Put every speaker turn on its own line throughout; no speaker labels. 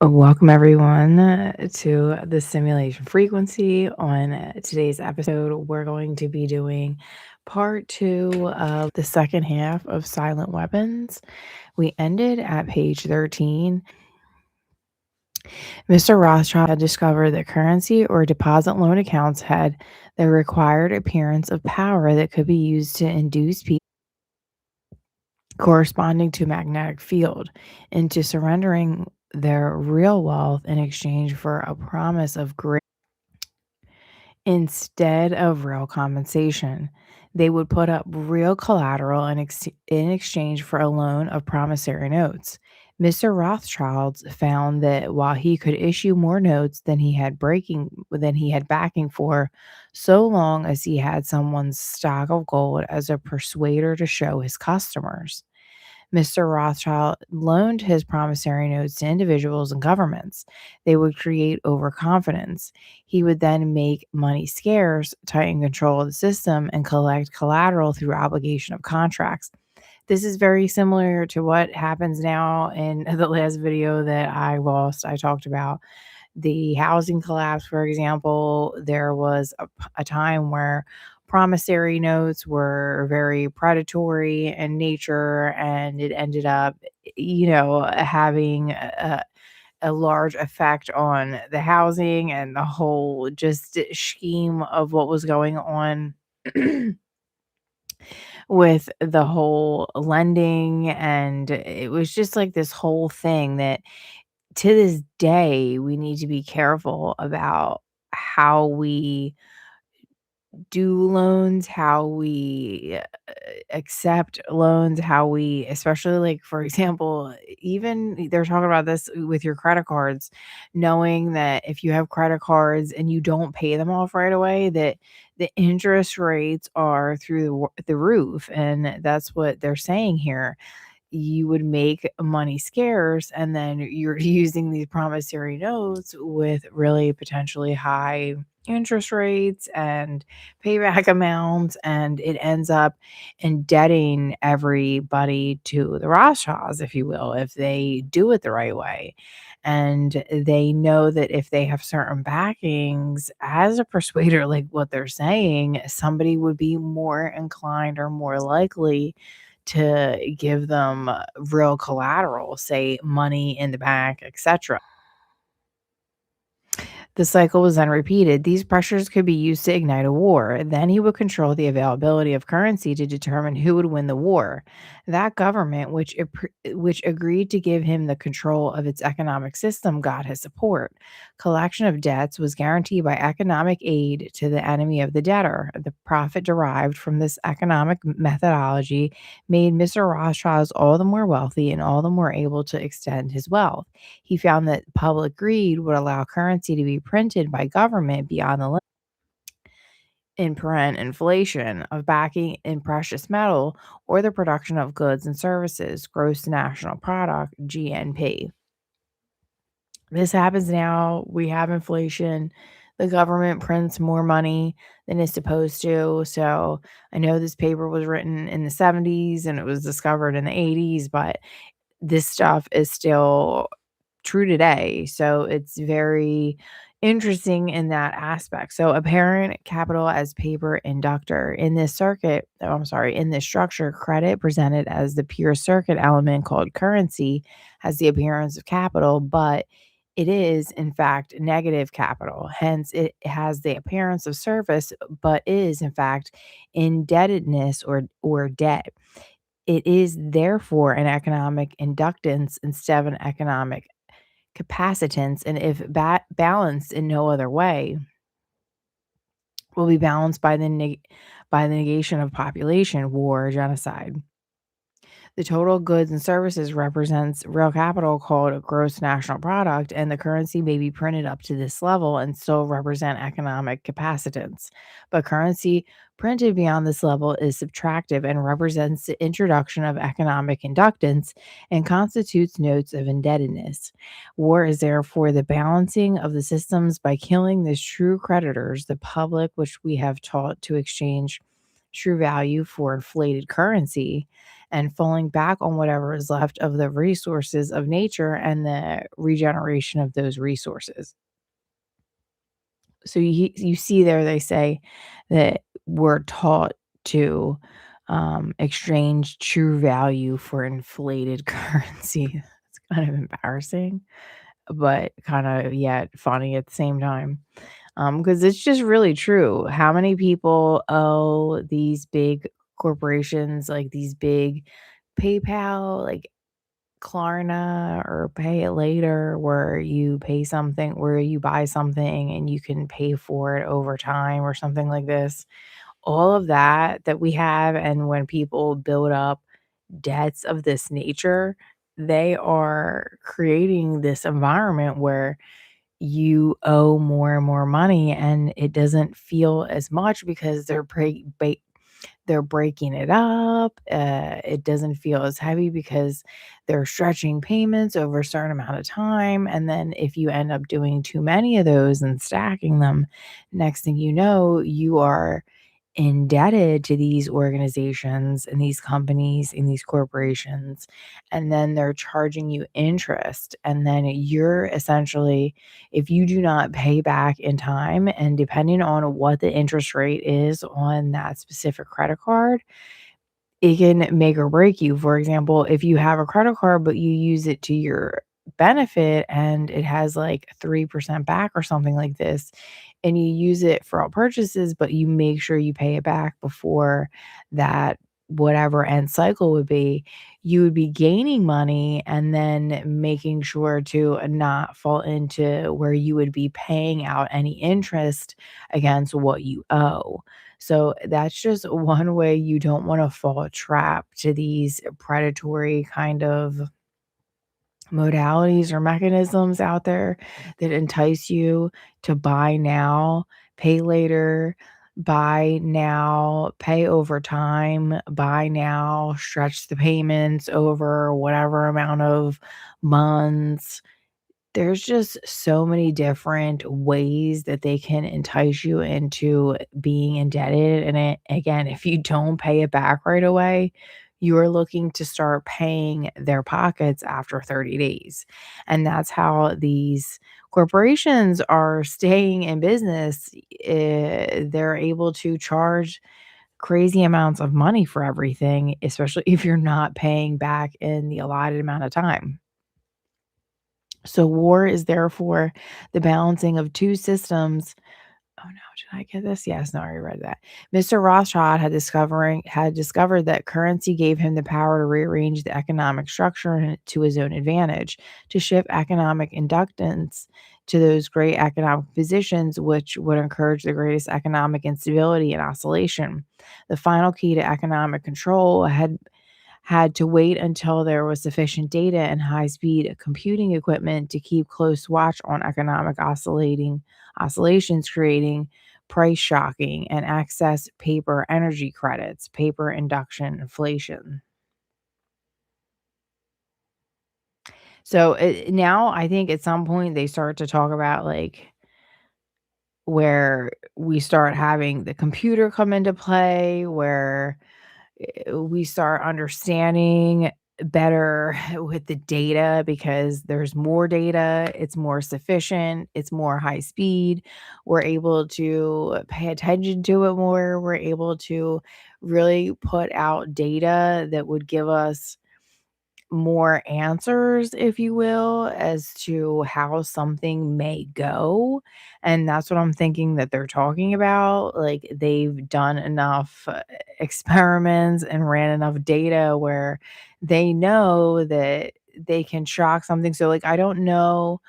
Welcome, everyone, to the simulation frequency. On today's episode, we're going to be doing part two of the second half of Silent Weapons. We ended at page 13. Mr. Rothschild had discovered that currency or deposit loan accounts had the required appearance of power that could be used to induce people corresponding to magnetic field into surrendering their real wealth in exchange for a promise of great instead of real compensation. They would put up real collateral in exchange for a loan of promissory notes. Mr. Rothschild found that while he could issue more notes than he had backing for, so long as he had someone's stock of gold as a persuader to show his customers. Mr. Rothschild loaned his promissory notes to individuals and governments. They would create overconfidence. He would then make money scarce, tighten control of the system, and collect collateral through obligation of contracts. This is very similar to what happens now in the last video that I lost. I talked about the housing collapse, for example. There was a time where promissory notes were very predatory in nature, and it ended up, having a large effect on the housing and the whole just scheme of what was going on with the whole lending. And it was just like this whole thing that to this day, we need to be careful about how we do loans, how we accept loans, how we, especially like, for example, even they're talking about this with your credit cards, knowing that if you have credit cards and you don't pay them off right away, that the interest rates are through the roof. And that's what they're saying here. You would make money scarce, and then you're using these promissory notes with really potentially high interest rates and payback amounts, and it ends up indebting everybody to the Rothschilds, if you will, if they do it the right way. And they know that if they have certain backings as a persuader, like what they're saying, somebody would be more inclined or more likely to give them real collateral, say money in the bank, etc. The cycle was then repeated. These pressures could be used to ignite a war. Then he would control the availability of currency to determine who would win the war. That government, which agreed to give him the control of its economic system, got his support. Collection of debts was guaranteed by economic aid to the enemy of the debtor. The profit derived from this economic methodology made Mr. Rothschild all the more wealthy and all the more able to extend his wealth. He found that public greed would allow currency to be printed by government beyond the limit in parent inflation of backing in precious metal or the production of goods and services, gross national product, GNP. This happens now. We have inflation. The government prints more money than it's supposed to. So I know this paper was written in the 70s and it was discovered in the 80s, but this stuff is still true today. So it's very interesting in that aspect. So apparent capital as paper inductor in this in this structure, credit presented as the pure circuit element called currency has the appearance of capital, but it is in fact negative capital. Hence, it has the appearance of service, but is in fact indebtedness or debt. It is therefore an economic inductance instead of an economic capacitance, and if balanced in no other way, will be balanced by by the negation of population, war, genocide. The total goods and services represents real capital called a gross national product, and the currency may be printed up to this level and still represent economic capacitance. But currency printed beyond this level is subtractive and represents the introduction of economic inductance and constitutes notes of indebtedness. War is therefore the balancing of the systems by killing the true creditors, the public, which we have taught to exchange true value for inflated currency, and falling back on whatever is left of the resources of nature and the regeneration of those resources. So you see there they say that we're taught to exchange true value for inflated currency. It's kind of embarrassing, but kind of yet funny at the same time. Because it's just really true. How many people owe these big corporations, like these big PayPal, like Klarna or Pay It Later, where you pay something, where you buy something and you can pay for it over time or something like this. All of that we have, and when people build up debts of this nature, they are creating this environment where you owe more and more money and it doesn't feel as much because they're breaking it up. It doesn't feel as heavy because they're stretching payments over a certain amount of time. And then if you end up doing too many of those and stacking them, next thing you know, you are indebted to these organizations and these companies and these corporations, and then they're charging you interest, and then you're essentially, if you do not pay back in time, and depending on what the interest rate is on that specific credit card, it can make or break you. For example, if you have a credit card, but you use it to your benefit and it has like 3% back or something like this, and you use it for all purchases, but you make sure you pay it back before that whatever end cycle would be, you would be gaining money and then making sure to not fall into where you would be paying out any interest against what you owe. So that's just one way you don't want to fall trap to these predatory kind of modalities or mechanisms out there that entice you to buy now, pay later, buy now, pay over time, buy now, stretch the payments over whatever amount of months. There's just so many different ways that they can entice you into being indebted, and again, if you don't pay it back right away, you're looking to start paying their pockets after 30 days, and that's how these corporations are staying in business. They're able to charge crazy amounts of money for everything, especially if you're not paying back in the allotted amount of time. So war is therefore the balancing of two systems. Oh no, did I get this? Yes, no, I already read that. Mr. Rothschild had discovered that currency gave him the power to rearrange the economic structure to his own advantage, to shift economic inductance to those great economic positions which would encourage the greatest economic instability and oscillation. The final key to economic control had to wait until there was sufficient data and high speed computing equipment to keep close watch on economic oscillations, creating price shocking and access paper energy credits, paper induction inflation. So now I think at some point they start to talk about like where we start having the computer come into play, where we start understanding better with the data because there's more data, it's more sufficient, it's more high speed. We're able to pay attention to it more. We're able to really put out data that would give us more answers, if you will, as to how something may go. And that's what I'm thinking that they're talking about. Like they've done enough experiments and ran enough data where they know that they can shock something. So, like, I don't know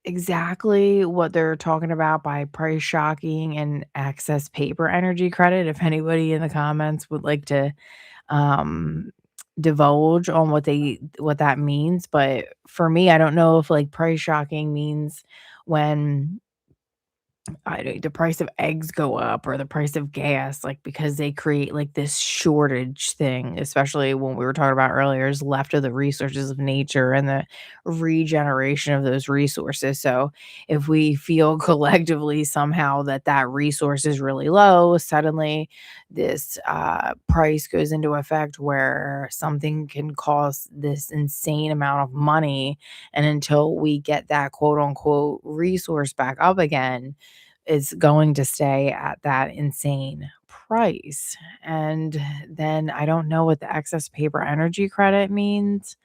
exactly what they're talking about by price shocking and excess paper energy credit. If anybody in the comments would like to um divulge on what that means, but for me, I don't know if like price shocking means when I don't the price of eggs go up or the price of gas, like, because they create, like, this shortage thing, especially when we were talking about earlier is left of the resources of nature and the regeneration of those resources. So, if we feel collectively somehow that that resource is really low, suddenly this, price goes into effect where something can cost this insane amount of money, and until we get that quote unquote "resource" back up again, is going to stay at that insane price. And then I don't know what the excess paper energy credit means.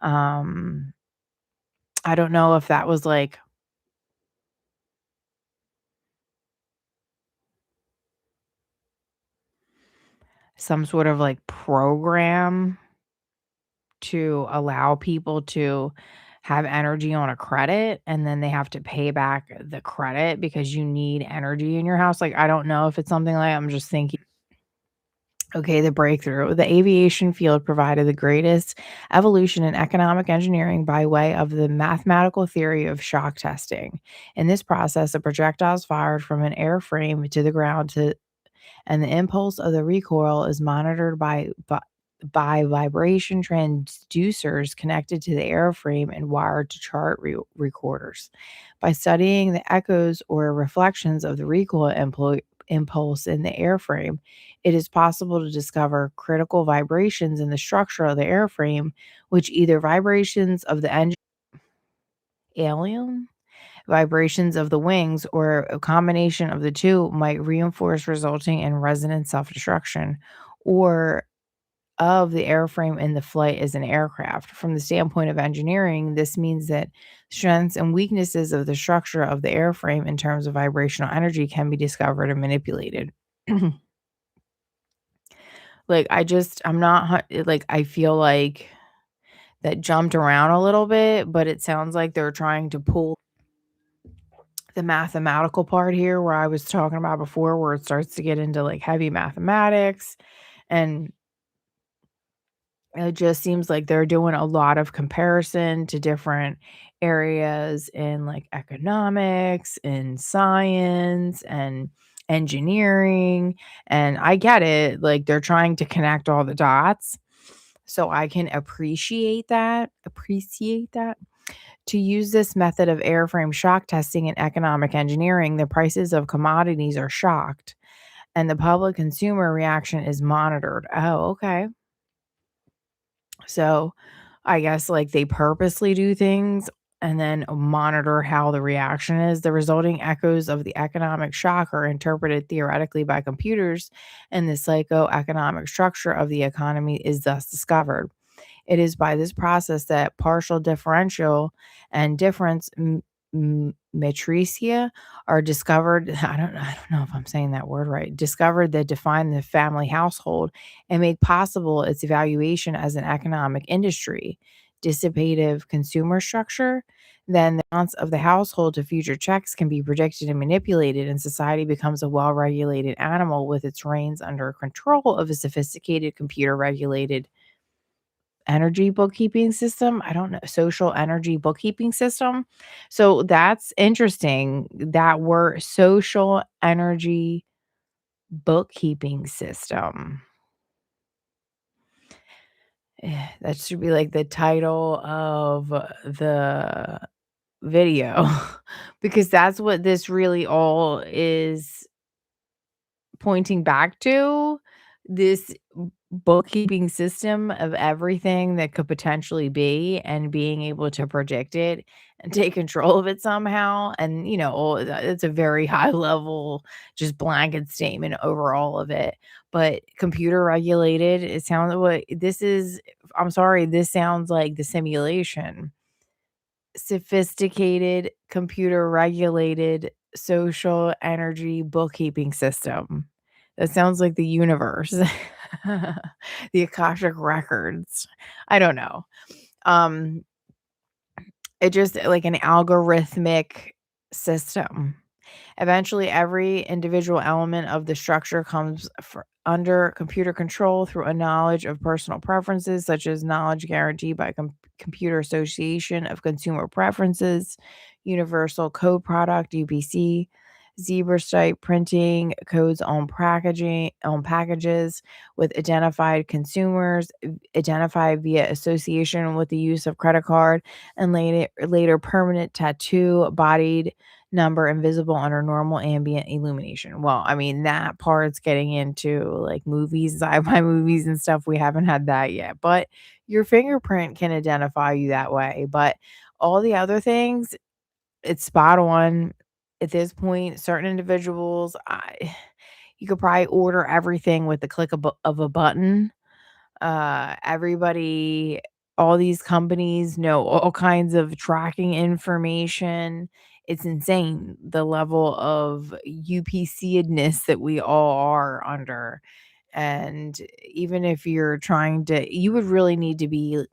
Um, I don't know if that was like some sort of like program to allow people to have energy on a credit and then they have to pay back the credit because you need energy in your house. Like, I don't know if it's something like I'm just thinking. Okay, the breakthrough. The aviation field provided the greatest evolution in economic engineering by way of the mathematical theory of shock testing. In this process, a projectile is fired from an airframe to the ground and the impulse of the recoil is monitored by vibration transducers connected to the airframe and wired to chart recorders. By studying the echoes or reflections of the recoil impulse in the airframe, it is possible to discover critical vibrations in the structure of the airframe, which either vibrations of the engine, alien vibrations of the wings, or a combination of the two might reinforce, resulting in resonant self-destruction or of the airframe in the flight as an aircraft. From the standpoint of engineering, this means that strengths and weaknesses of the structure of the airframe in terms of vibrational energy can be discovered and manipulated. Like, I'm not like, I feel like that jumped around a little bit, but it sounds like they're trying to pull the mathematical part here where I was talking about before, where it starts to get into, like, heavy mathematics, and it just seems like they're doing a lot of comparison to different areas in, like, economics and science and engineering, and I get it, like, they're trying to connect all the dots, so I can appreciate that. To use this method of airframe shock testing in economic engineering, the prices of commodities are shocked and the public consumer reaction is monitored. Oh, okay. So I guess like they purposely do things and then monitor how the reaction is. The resulting echoes of the economic shock are interpreted theoretically by computers, and the psychoeconomic structure of the economy is thus discovered. It is by this process that partial differential and difference matricia are discovered. I don't know if I'm saying that word right. Discovered that define the family household and make possible its evaluation as an economic industry. Dissipative consumer structure, then the balance of the household to future checks can be predicted and manipulated, and society becomes a well regulated animal with its reins under control of a sophisticated computer regulated energy bookkeeping system. I don't know, social energy bookkeeping system. So that's interesting that we're social energy bookkeeping system. That should be like the title of the video because that's what this really all is pointing back to, this bookkeeping system of everything that could potentially be and being able to predict it and take control of it somehow. And, it's a very high level, just blanket statement over all of it. But computer regulated, it sounds what this is. I'm sorry, this sounds like the simulation. Sophisticated computer regulated social energy bookkeeping system. That sounds like the universe. The Akashic records. I don't know. Um, it just like an algorithmic system. Eventually, every individual element of the structure comes under computer control through a knowledge of personal preferences, such as knowledge guaranteed by Computer Association of Consumer Preferences, Universal Code Product (UPC). zebra stripe printing codes on packaging on packages with identified consumers, identified via association with the use of credit card, and later permanent tattoo bodied number invisible under normal ambient illumination. Well, I mean, that part's getting into like movies, sci-fi movies and stuff. We haven't had that yet, but your fingerprint can identify you that way. But all the other things, it's spot on. At this point, certain individuals, you could probably order everything with the click of a button. Everybody, all these companies know all kinds of tracking information. It's insane the level of UPC-edness that we all are under. And even if you're trying to, you would really need to be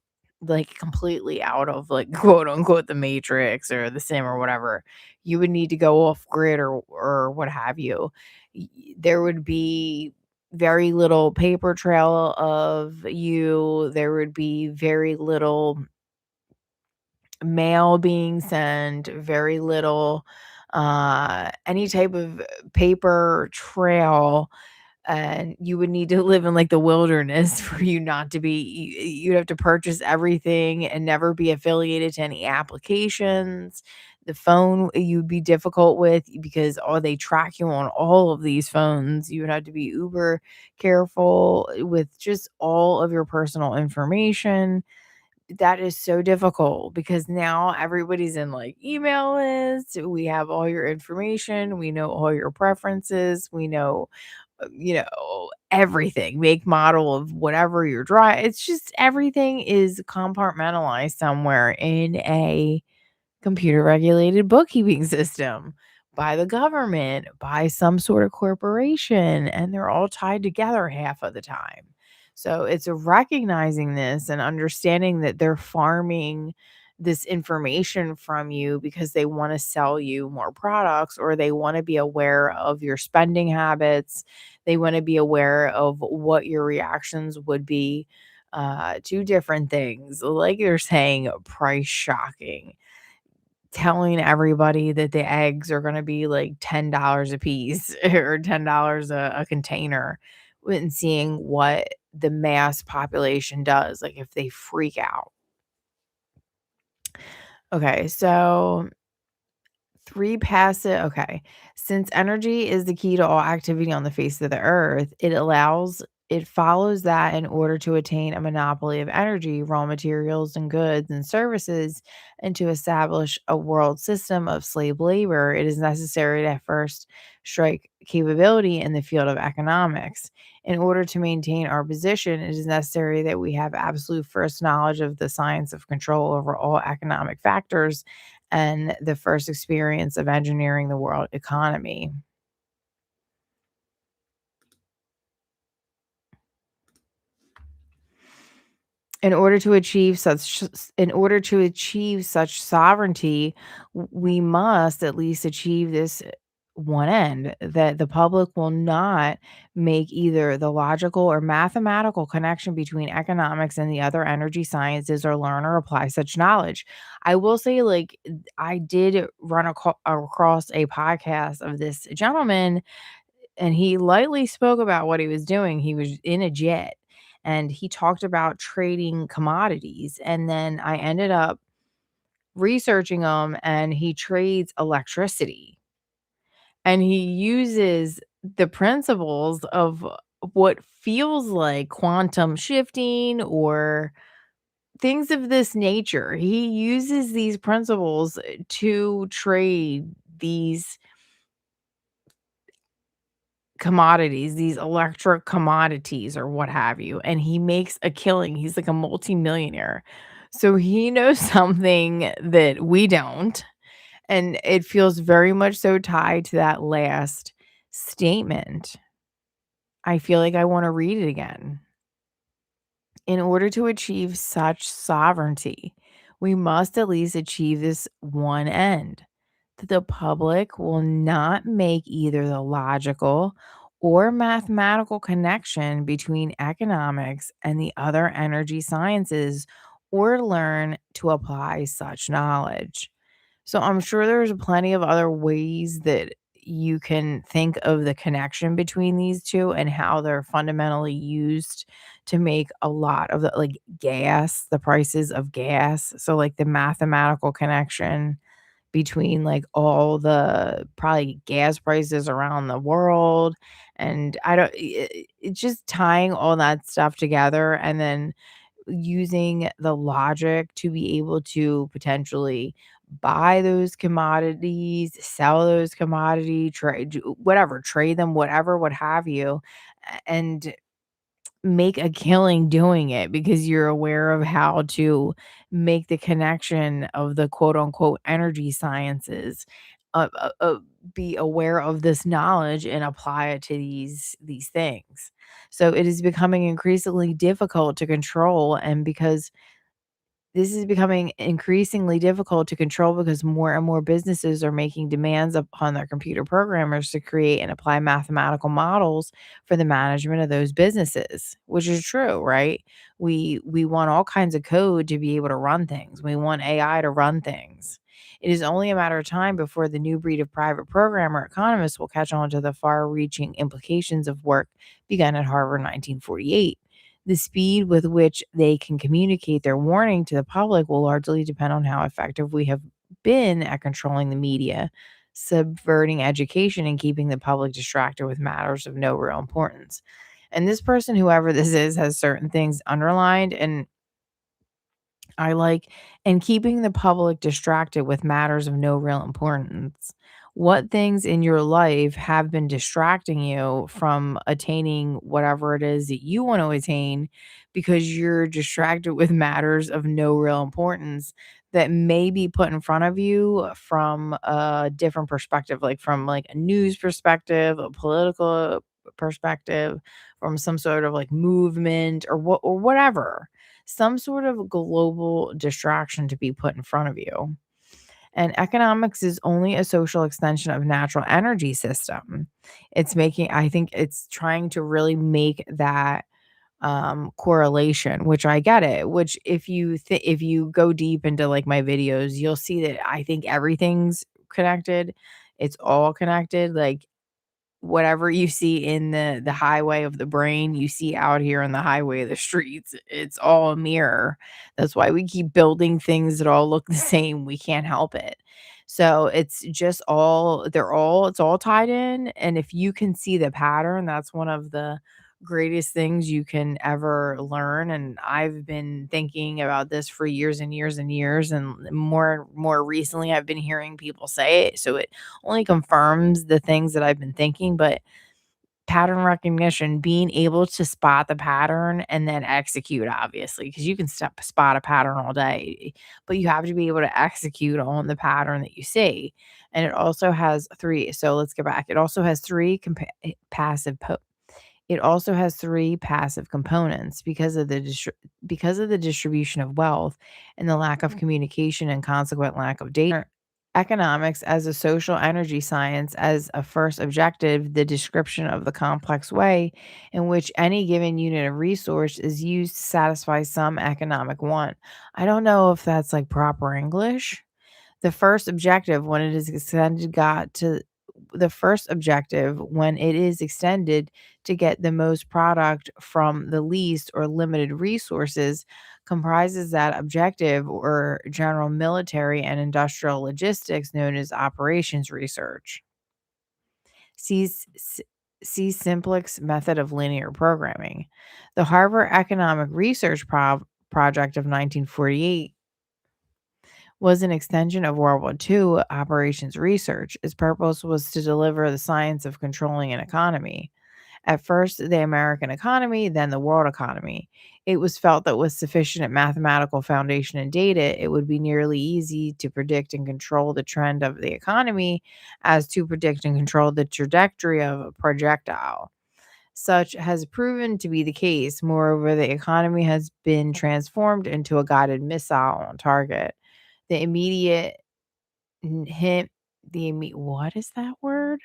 like completely out of like quote unquote the matrix or the sim or whatever. You would need to go off grid or what have you. There would be very little paper trail of you. There would be very little mail being sent, very little any type of paper trail, and you would need to live in like the wilderness for you not to be you'd have to purchase everything and never be affiliated to any applications. The phone you'd be difficult with because they track you on all of these phones. You would have to be uber careful with just all of your personal information. That is so difficult because now everybody's in like email lists. We have all your information. We know all your preferences. We know, everything, make, model of whatever you're driving. It's just everything is compartmentalized somewhere in a computer regulated bookkeeping system by the government, by some sort of corporation, and they're all tied together half of the time. So it's recognizing this and understanding that they're farming this information from you because they want to sell you more products or they want to be aware of your spending habits. They want to be aware of what your reactions would be to different things. Like you're saying, price shocking, telling everybody that the eggs are gonna be like $10 a piece or $10 a container, and seeing what the mass population does, like, if they freak out. Okay, so 3 passive okay. Since energy is the key to all activity on the face of the earth, it follows that in order to attain a monopoly of energy, raw materials and goods and services, and to establish a world system of slave labor, it is necessary to first strike capability in the field of economics. In order to maintain our position, it is necessary that we have absolute first knowledge of the science of control over all economic factors and the first experience of engineering the world economy. In order to achieve such sovereignty, we must at least achieve this one end, that the public will not make either the logical or mathematical connection between economics and the other energy sciences or learn or apply such knowledge. I will say, like, I did across a podcast of this gentleman, and he lightly spoke about what he was doing. He was in a jet and he talked about trading commodities. And then I ended up researching him, and he trades electricity and he uses the principles of what feels like quantum shifting or things of this nature. He uses these principles to trade these commodities, these electric commodities or what have you, and he makes a killing. He's like a multimillionaire. So he knows something that we don't, and it feels very much so tied to that last statement. I feel like I want to read it again. In order to achieve such sovereignty, we must at least achieve this one end, that the public will not make either the logical or mathematical connection between economics and the other energy sciences or learn to apply such knowledge. So I'm sure there's plenty of other ways that you can think of the connection between these 2 and how they're fundamentally used to make a lot of the like, gas, the prices of gas. So, like, the mathematical connection between, like, all the probably gas prices around the world, and I don't it's just tying all that stuff together and then using the logic to be able to potentially buy those commodities, sell those commodity, trade whatever, trade them, whatever, what have you, and make a killing doing it because you're aware of how to make the connection of the quote unquote energy sciences, be aware of this knowledge and apply it to these things. So it is becoming increasingly difficult to control, and because this is becoming increasingly difficult to control because more and more businesses are making demands upon their computer programmers to create and apply mathematical models for the management of those businesses, which is true, right? We want all kinds of code to be able to run things. We want AI to run things. It is only a matter of time before the new breed of private programmer economists will catch on to the far-reaching implications of work begun at Harvard in 1948. The speed with which they can communicate their warning to the public will largely depend on how effective we have been at controlling the media, subverting education, and keeping the public distracted with matters of no real importance. And this person, whoever this is, has certain things underlined, and I like and keeping the public distracted with matters of no real importance. What things in your life have been distracting you from attaining whatever it is that you want to attain because you're distracted with matters of no real importance that may be put in front of you from a different perspective, like from like a news perspective, a political perspective, from some sort of like movement or whatever, some sort of global distraction to be put in front of you. And economics is only a social extension of natural energy system. It's making I think it's trying to really make that correlation, which I get it, which if you go deep into like my videos, you'll see that I think everything's connected. It's all connected. Like whatever you see in the highway of the brain, you see out here in the highway of the streets. It's all a mirror. That's why we keep building things that all look the same. We can't help it. So it's just all it's all tied in. And if you can see the pattern, that's one of the greatest things you can ever learn. And I've been thinking about this for years and years and years. And more recently I've been hearing people say it. So it only confirms the things that I've been thinking, but pattern recognition, being able to spot the pattern and then execute, obviously, because you can spot a pattern all day, but you have to be able to execute on the pattern that you see. And it also has three. So let's go back. It also has it also has three passive components because of because of the distribution of wealth and the lack of communication and consequent lack of data. Economics as a social energy science as a first objective, the description of the complex way in which any given unit of resource is used to satisfy some economic want. I don't know if that's like proper English. The first objective when it is extended got to the first objective when it is extended to get the most product from the least or limited resources comprises that objective or general military and industrial logistics known as operations research. Sees See Simplick's method of linear programming. The Harvard Economic Research Project of 1948 was an extension of World War II operations research. Its purpose was to deliver the science of controlling an economy. At first, the American economy, then the world economy. It was felt that with sufficient mathematical foundation and data, it would be nearly easy to predict and control the trend of the economy as to predict and control the trajectory of a projectile. Such has proven to be the case. Moreover, the economy has been transformed into a guided missile on target. The immediate hint, what is that word?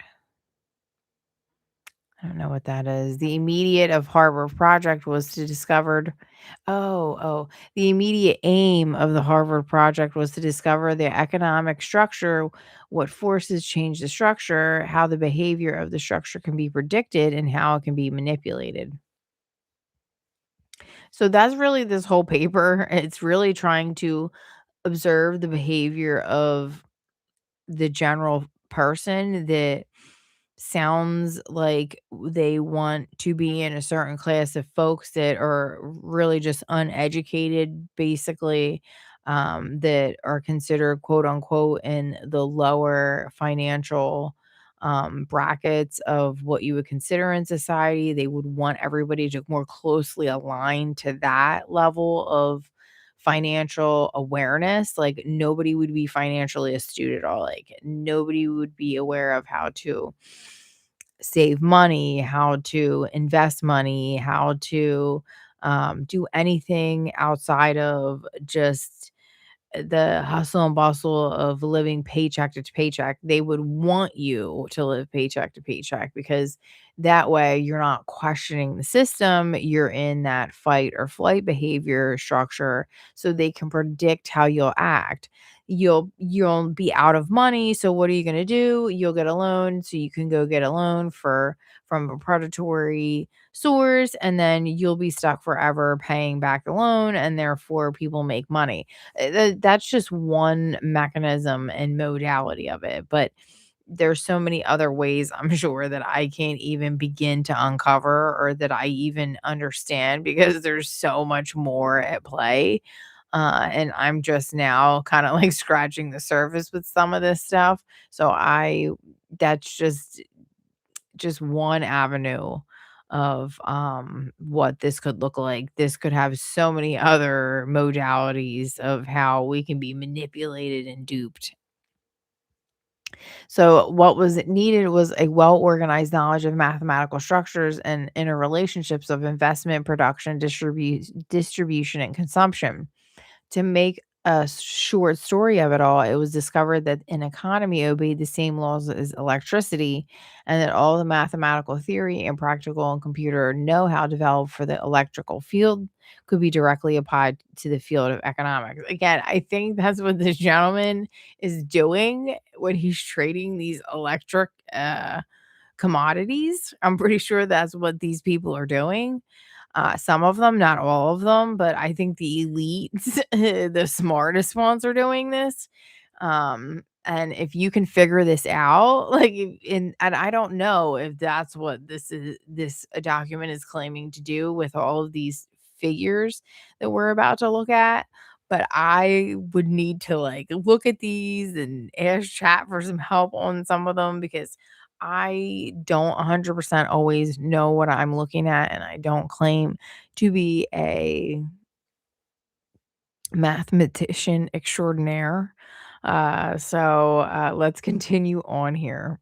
I don't know what that is. The immediate of Harvard project was to discovered the immediate aim of the Harvard project was to discover the economic structure, what forces change the structure, how the behavior of the structure can be predicted, and how it can be manipulated. So that's really this whole paper. It's really trying to observe the behavior of the general person that sounds like they want to be in a certain class of folks that are really just uneducated, basically, that are considered quote unquote in the lower financial brackets of what you would consider in society. They would want everybody to more closely align to that level of financial awareness. Like nobody would be financially astute at all. Like nobody would be aware of how to save money, how to invest money, how to do anything outside of just the hustle and bustle of living paycheck to paycheck. They would want you to live paycheck to paycheck because that way you're not questioning the system. You're in that fight or flight behavior structure so they can predict how you'll act. You'll be out of money. So what are you going to do? You'll get a loan so you can go get a loan for from a predatory source, and then you'll be stuck forever paying back the loan, and therefore people make money. That's just one mechanism and modality of it, but there's so many other ways I'm sure that I can't even begin to uncover or that I even understand because there's so much more at play. And I'm just now kind of like scratching the surface with some of this stuff. So I that's just one avenue of what this could look like. This could have so many other modalities of how we can be manipulated and duped. So what was needed was a well-organized knowledge of mathematical structures and interrelationships of investment, production, distribution, and consumption. To make a short story of it all, it was discovered that an economy obeyed the same laws as electricity, and that all the mathematical theory and practical and computer know-how developed for the electrical field could be directly applied to the field of economics. Again, I think that's what this gentleman is doing when he's trading these electric commodities. I'm pretty sure that's what these people are doing. Some of them, not all of them, but I think the elites, the smartest ones are doing this. And if you can figure this out, like, and I don't know if that's what this document is claiming to do with all of these figures that we're about to look at. But I would need to like look at these and ask chat for some help on some of them because I don't 100% always know what I'm looking at, and I don't claim to be a mathematician extraordinaire. Let's continue on here.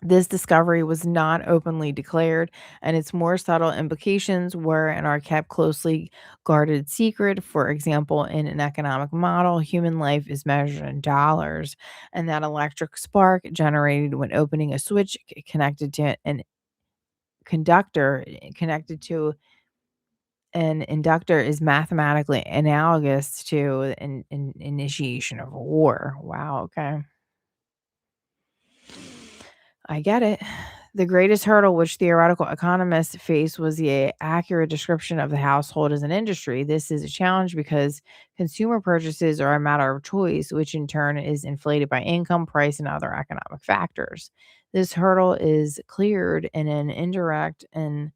This discovery was not openly declared, and its more subtle implications were and are kept closely guarded secret. For example, in an economic model, human life is measured in dollars, and that electric spark generated when opening a switch connected to an conductor connected to an inductor is mathematically analogous to an initiation of a war. Wow. Okay. I get it. The greatest hurdle which theoretical economists face was the accurate description of the household as an industry. This is a challenge because consumer purchases are a matter of choice, which in turn is inflated by income, price, and other economic factors. This hurdle is cleared in an indirect and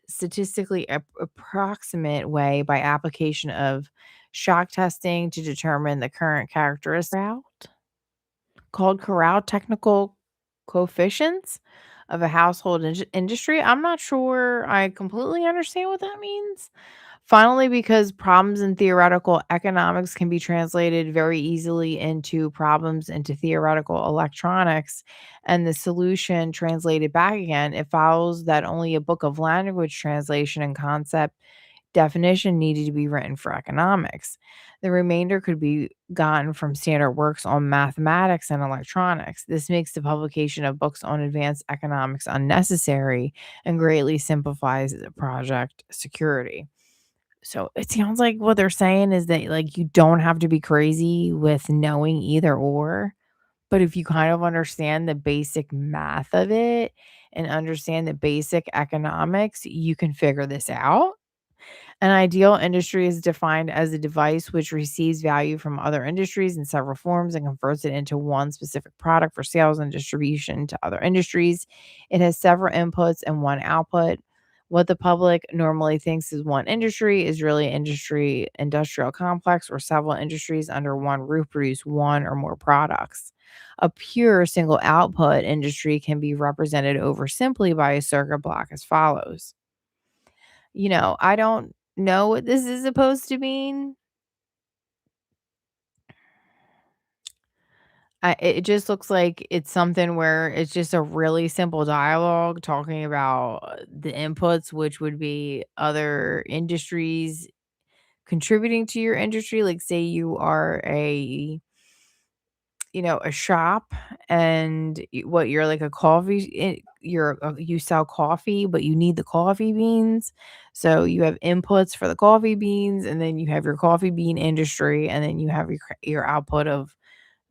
statistically approximate way by application of shock testing to determine the current characteristics called Corral technical coefficients of a household industry. I'm not sure I completely understand what that means. Finally, because problems in theoretical economics can be translated very easily into problems into theoretical electronics, and the solution translated back again, it follows that only a book of language translation and concept definition needed to be written for economics. The remainder could be gotten from standard works on mathematics and electronics. This makes the publication of books on advanced economics unnecessary and greatly simplifies the project security. So it sounds like what they're saying is that like you don't have to be crazy with knowing either or, but if you kind of understand the basic math of it and understand the basic economics, you can figure this out. An ideal industry is defined as a device which receives value from other industries in several forms and converts it into one specific product for sales and distribution to other industries. It has several inputs and one output. What the public normally thinks is one industry is really industrial complex where several industries under one roof produce one or more products. A pure single output industry can be represented over simply by a circuit block as follows. I don't know what this is supposed to mean. It just looks like it's something where it's just a really simple dialogue talking about the inputs, which would be other industries contributing to your industry. Like, say you are a shop and you're like a you sell coffee, but you need the coffee beans. So you have inputs for the coffee beans, and then you have your coffee bean industry, and then you have your output of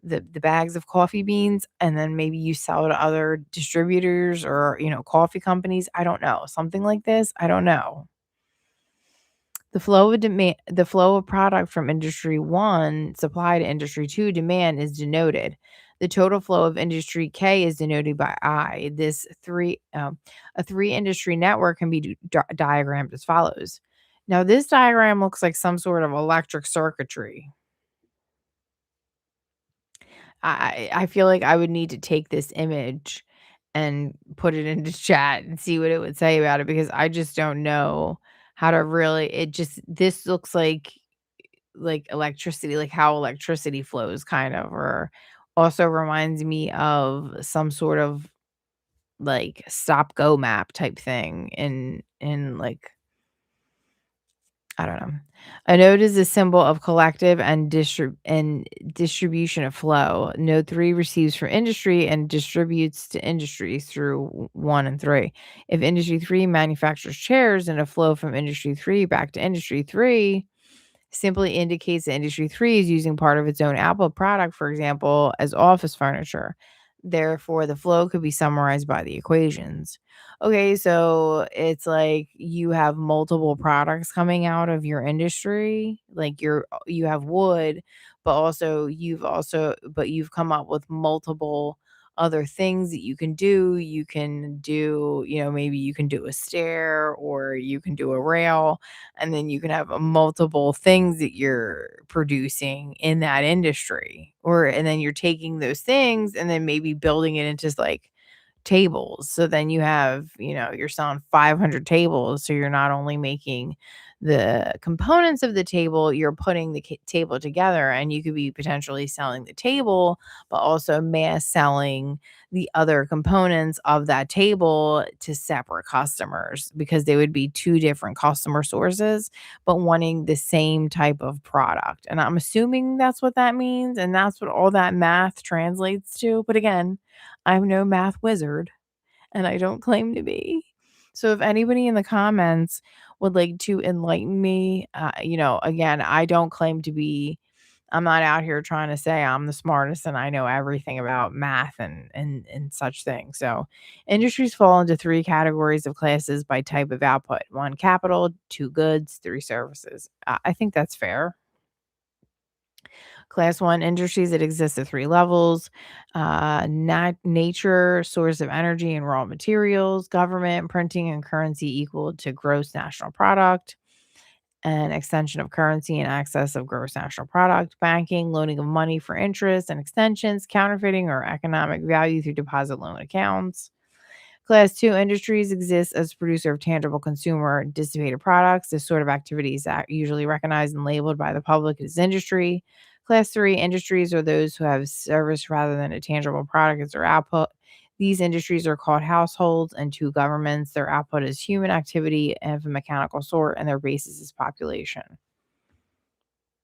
the bags of coffee beans, and then maybe you sell to other distributors or, coffee companies. I don't know. Something like this. I don't know. The flow of product from industry 1 supply to industry 2 demand is denoted. The total flow of industry K is denoted by I. A three industry network can be diagrammed as follows. Now this diagram looks like some sort of electric circuitry. I feel like I would need to take this image and put it into chat and see what it would say about it because I just don't know how to really this looks like electricity, like how electricity flows kind of, or also reminds me of some sort of like stop go map type thing in like I don't know. A node is a symbol of collective and distribution of flow. Node 3 receives from industry and distributes to industry through 1 and 3. If industry 3 manufactures chairs and a flow from industry 3 back to industry 3, simply indicates that industry 3 is using part of its own output product, for example, as office furniture. Therefore, the flow could be summarized by the equations. Okay, so it's like you have multiple products coming out of your industry, like you have wood, but you've come up with multiple other things that you can do. You can do, maybe you can do a stair or you can do a rail, and then you can have multiple things that you're producing in that industry, and then you're taking those things and then maybe building it into like tables. So then you have, you're selling 500 tables. So you're not only making the components of the table, you're putting the table together, and you could be potentially selling the table, but also mass selling the other components of that table to separate customers because they would be two different customer sources, but wanting the same type of product. And I'm assuming that's what that means. And that's what all that math translates to. But again, I'm no math wizard, and I don't claim to be. So if anybody in the comments would like to enlighten me, again, I don't claim to be. I'm not out here trying to say I'm the smartest and I know everything about math and such things. So industries fall into three categories of classes by type of output: one capital, two goods, three services. I think that's fair. Class 1 industries that exist at 3 levels: nature, source of energy and raw materials; government, printing and currency equal to gross national product, and extension of currency in excess of gross national product; banking, loaning of money for interest and extensions; counterfeiting or economic value through deposit loan accounts. Class 2 industries exist as producer of tangible consumer dissipated products. This sort of activity is usually recognized and labeled by the public as industry. Class 3 industries are those who have service rather than a tangible product as their output. These industries are called households, and two governments. Their output is human activity of a mechanical sort, and their basis is population.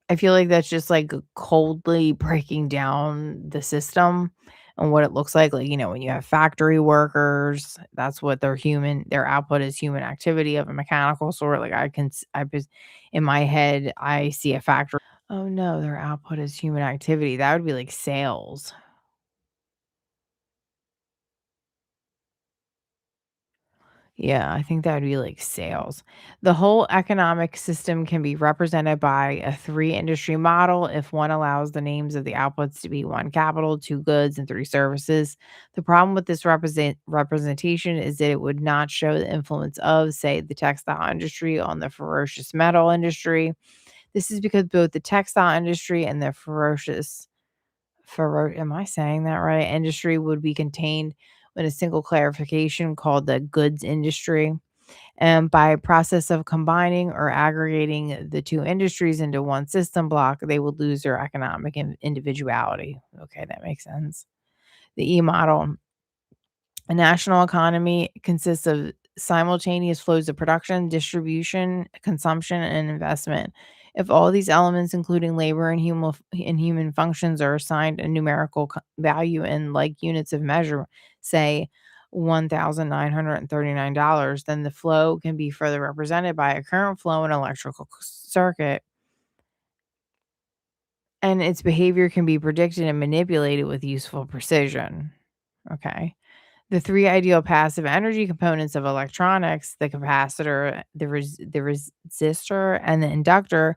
I feel like that's just like coldly breaking down the system and what it looks like, when you have factory workers, that's what their output is human activity of a mechanical sort. Like I can, I just, in my head, I see a factory. Oh no, their output is human activity. That would be like sales. Yeah, I think that would be like sales. The whole economic system can be represented by a three industry model if one allows the names of the outputs to be one capital, two goods, and three services. The problem with this representation is that it would not show the influence of, say, the textile industry on the ferocious metal industry. This is because both the textile industry and the am I saying that right? Industry would be contained in a single clarification called the goods industry. And by process of combining or aggregating the two industries into one system block, they would lose their economic individuality. Okay, that makes sense. The E model, a national economy consists of simultaneous flows of production, distribution, consumption, and investment. If all these elements, including labor and human functions, are assigned a numerical value in like units of measure, say $1,939, then the flow can be further represented by a current flow in electrical circuit, and its behavior can be predicted and manipulated with useful precision. Okay. The three ideal passive energy components of electronics, the capacitor, the resistor, and the inductor,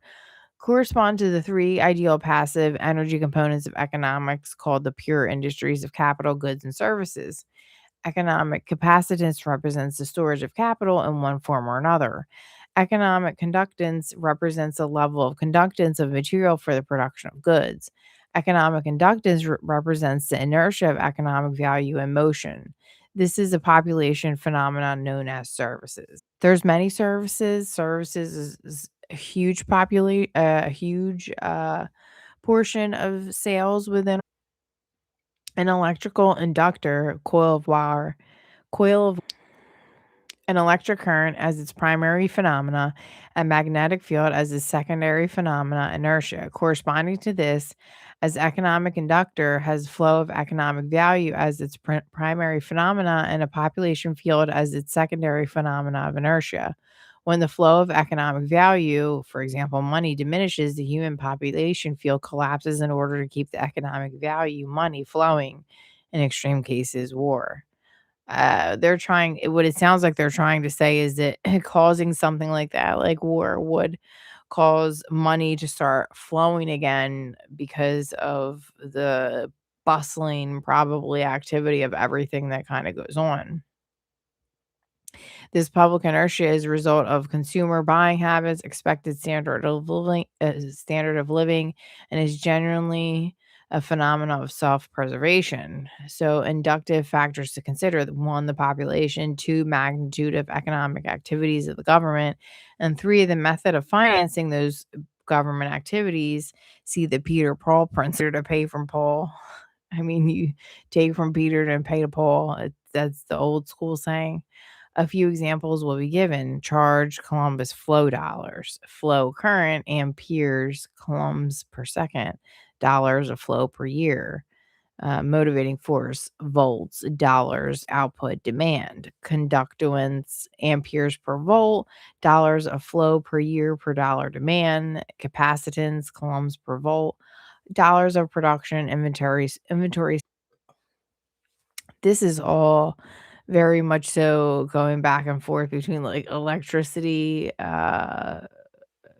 correspond to the three ideal passive energy components of economics called the pure industries of capital, goods, and services. Economic capacitance represents the storage of capital in one form or another. Economic conductance represents a level of conductance of material for the production of goods. Economic inductance represents the inertia of economic value in motion. This is a population phenomenon known as services. There's many services. Services is a huge portion of sales within an electrical inductor coil of an electric current as its primary phenomena, and magnetic field as its secondary phenomena, inertia. Corresponding to this, as economic inductor has flow of economic value as its primary phenomena and a population field as its secondary phenomena of inertia. When the flow of economic value, for example, money, diminishes, the human population field collapses in order to keep the economic value, money, flowing. In extreme cases, war. What it sounds like they're trying to say is that causing something like that, like war, would cause money to start flowing again because of the bustling, probably activity of everything that kind of goes on. This public inertia is a result of consumer buying habits, expected standard of living, and is genuinely a phenomenon of self-preservation. So, inductive factors to consider: one, the population; two, magnitude of economic activities of the government; and three, the method of financing those government activities. See the Peter Paul principle to pay from Paul. I mean, you take from Peter to pay to Paul. That's the old school saying. A few examples will be given: charge, Columbus flow dollars; flow current, amperes, coulombs per second; dollars of flow per year; motivating force, volts; dollars, output, demand; conductance, amperes per volt; dollars of flow per year per dollar demand; capacitance, coulombs per volt; dollars of production, inventory. This is all very much so going back and forth between, like, electricity,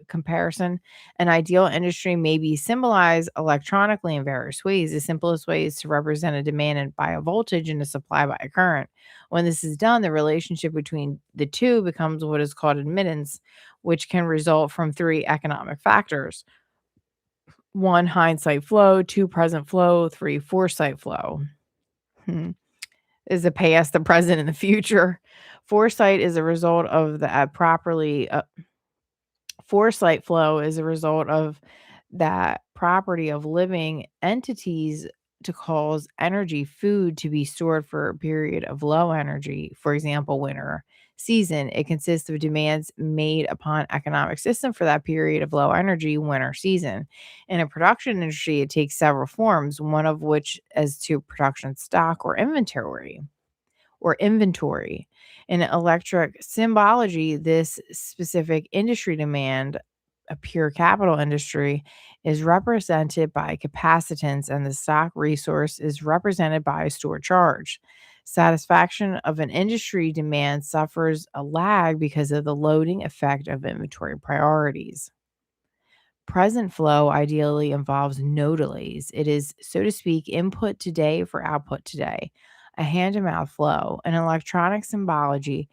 comparison. An ideal industry may be symbolized electronically in various ways. The simplest way is to represent a demand by a voltage and a supply by a current. When this is done, the relationship between the two becomes what is called admittance, which can result from three economic factors: one, hindsight flow; two, present flow; three, foresight flow. Hmm. Is the past, the present, and the future. Foresight is a result of the foresight flow is a result of that property of living entities to cause energy food to be stored for a period of low energy, for example, winter season. It consists of demands made upon economic system for that period of low energy winter season. In a production industry, it takes several forms, one of which as to production stock or inventory. In electric symbology, this specific industry demand, a pure capital industry, is represented by capacitance, and the stock resource is represented by a stored charge. Satisfaction of an industry demand suffers a lag because of the loading effect of inventory priorities. Present flow ideally involves no delays. It is, so to speak, input today for output today, a hand to mouth flow. In electronic symbology,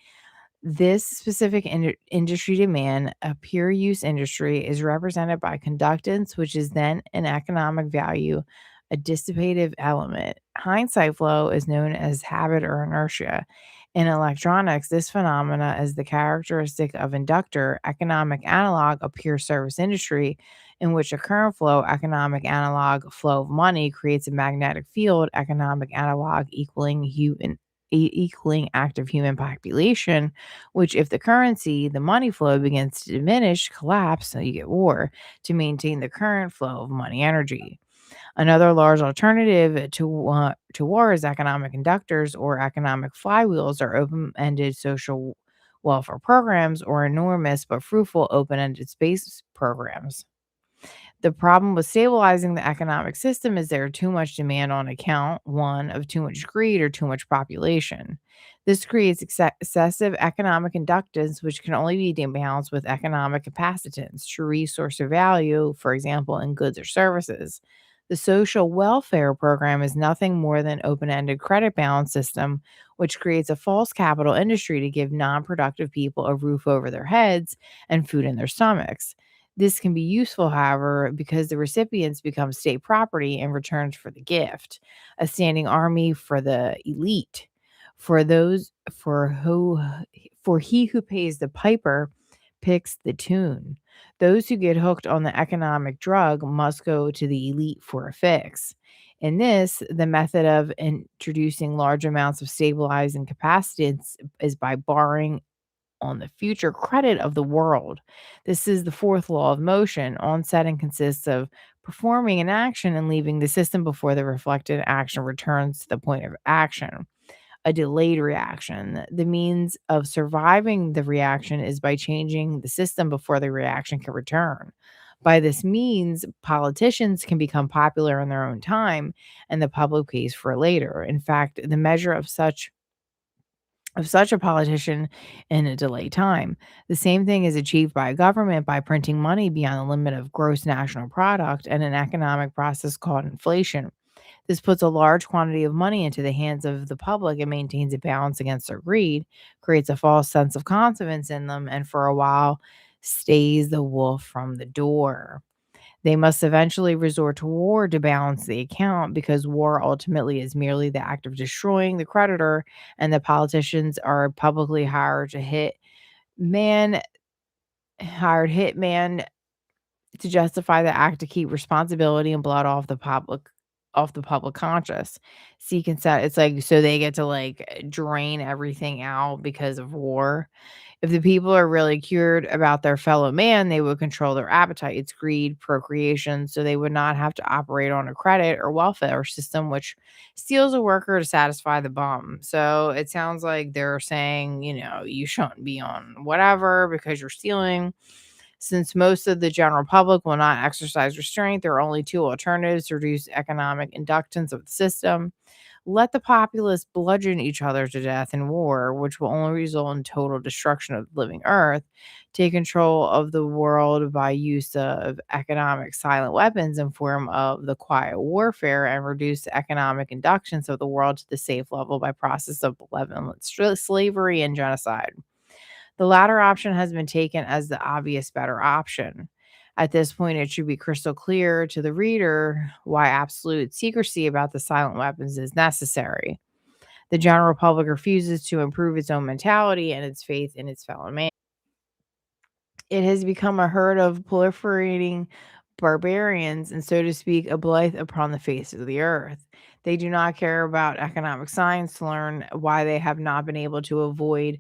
this specific industry demand, a pure use industry, is represented by conductance, which is then an economic value, a dissipative element. Hindsight flow is known as habit or inertia. In electronics, this phenomena is the characteristic of inductor, economic analog, a pure service industry, in which a current flow, economic analog flow of money, creates a magnetic field, economic analog equaling active human population, which if the currency, the money flow begins to diminish, collapse, so you get war, to maintain the current flow of money energy. Another large alternative to war is economic inductors or economic flywheels or open-ended social welfare programs or enormous but fruitful open-ended space programs. The problem with stabilizing the economic system is there too much demand on account, one, of too much greed or too much population. This creates excessive economic inductance, which can only be balanced with economic capacitance, true resource or value, for example, in goods or services. The social welfare program is nothing more than open-ended credit balance system, which creates a false capital industry to give non-productive people a roof over their heads and food in their stomachs. This can be useful, however, because the recipients become state property in return for the gift, a standing army for the elite. For those for he who pays the piper picks the tune. Those who get hooked on the economic drug must go to the elite for a fix. In this, the method of introducing large amounts of stabilizing capacitance is by borrowing on the future credit of the world. This is the fourth law of motion. Onsetting consists of performing an action and leaving the system before the reflected action returns to the point of action. A delayed reaction. The means of surviving the reaction is by changing the system before the reaction can return. By this means, politicians can become popular in their own time and the public pays for it later. In fact, the measure of such a politician in a delayed time. The same thing is achieved by a government by printing money beyond the limit of gross national product and an economic process called inflation. This puts a large quantity of money into the hands of the public and maintains a balance against their greed, creates a false sense of confidence in them, and for a while stays the wolf from the door. They must eventually resort to war to balance the account because war ultimately is merely the act of destroying the creditor, and the politicians are publicly man hired hitman to justify the act to keep responsibility and blood off the public conscious. Seek and set it's like so they get to like drain everything out because of war. If the people are really cured about their fellow man, they would control their appetites, greed, procreation, so they would not have to operate on a credit or welfare system which steals a worker to satisfy the bum. So it sounds like they're saying, you shouldn't be on whatever because you're stealing. Since most of the general public will not exercise restraint, there are only two alternatives to reduce economic inductance of the system. Let the populace bludgeon each other to death in war, which will only result in total destruction of the living earth. Take control of the world by use of economic silent weapons in form of the quiet warfare and reduce the economic inductions of the world to the safe level by process of benevolent slavery and genocide. The latter option has been taken as the obvious better option. At this point, it should be crystal clear to the reader why absolute secrecy about the silent weapons is necessary. The general public refuses to improve its own mentality and its faith in its fellow man. It has become a herd of proliferating barbarians and, so to speak, a blight upon the face of the earth. They do not care about economic science to learn why they have not been able to avoid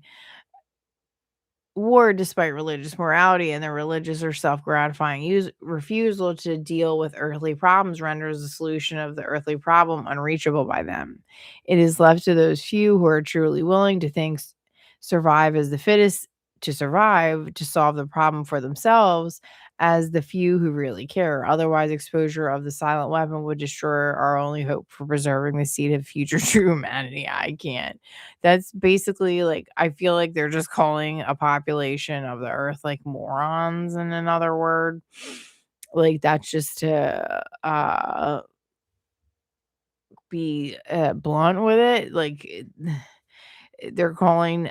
war despite religious morality, and their religious or self-gratifying refusal to deal with earthly problems renders the solution of the earthly problem unreachable by them. It is left to those few who are truly willing to think survive as the fittest to survive to solve the problem for themselves as the few who really care. Otherwise, exposure of the silent weapon would destroy our only hope for preserving the seed of future true humanity. I can't. That's basically, like, I feel like they're just calling a population of the earth, like, morons in another word. Like, that's just to, be, blunt with it. Like, they're calling,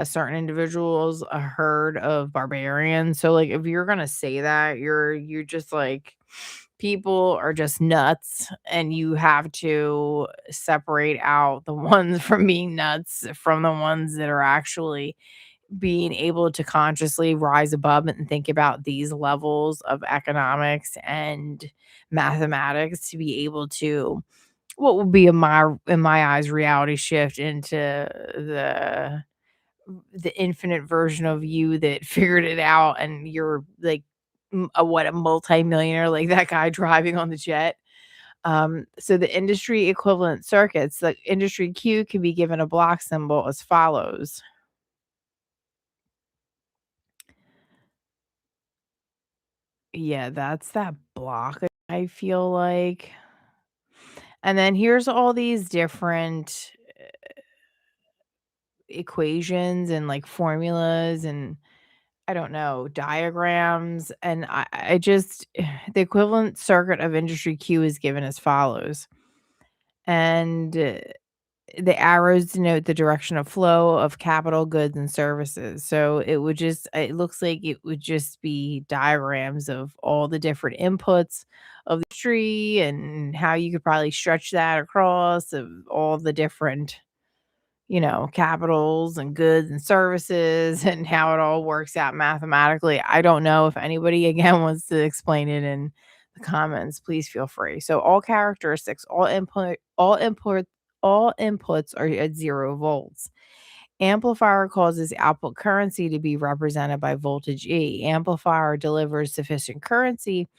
certain individuals a herd of barbarians. So, like, if you're gonna say that, you're just like, people are just nuts, and you have to separate out the ones from being nuts from the ones that are actually being able to consciously rise above it and think about these levels of economics and mathematics to be able to, what would be in my eyes, reality shift into the the infinite version of you that figured it out, and you're like, a multi-millionaire, like that guy driving on the jet. So the industry equivalent circuits, the industry Q can be given a block symbol as follows. Yeah, that's that block, I feel like. And then here's all these different equations and like formulas and, I don't know, diagrams. And I just, the equivalent circuit of industry Q is given as follows. And the arrows denote the direction of flow of capital, goods, and services. So it looks like it would just be diagrams of all the different inputs of the tree and how you could probably stretch that across of all the different, capitals and goods and services and how it all works out mathematically. I don't know if anybody again wants to explain it in the comments, please feel free. So all characteristics, all inputs are at 0 volts. Amplifier causes output currency to be represented by voltage E. Amplifier delivers sufficient currency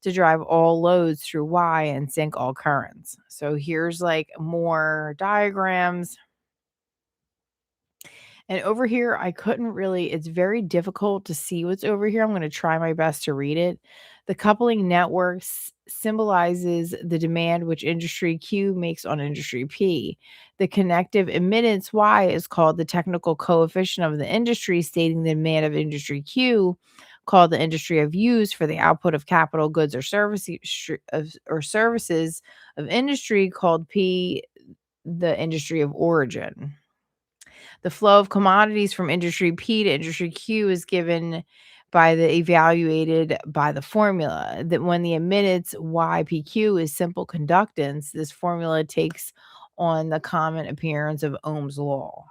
to drive all loads through Y and sync all currents. So here's like more diagrams. And over here, I couldn't really, it's very difficult to see what's over here. I'm going to try my best to read it. The coupling networks symbolizes the demand which industry Q makes on industry P. The connective admittance Y is called the technical coefficient of the industry, stating the demand of industry Q, called the industry of use for the output of capital goods or services of industry, called P, the industry of origin. The flow of commodities from industry P to industry Q is given by the evaluated by the formula that when the admittance YPQ is simple conductance, this formula takes on the common appearance of Ohm's law.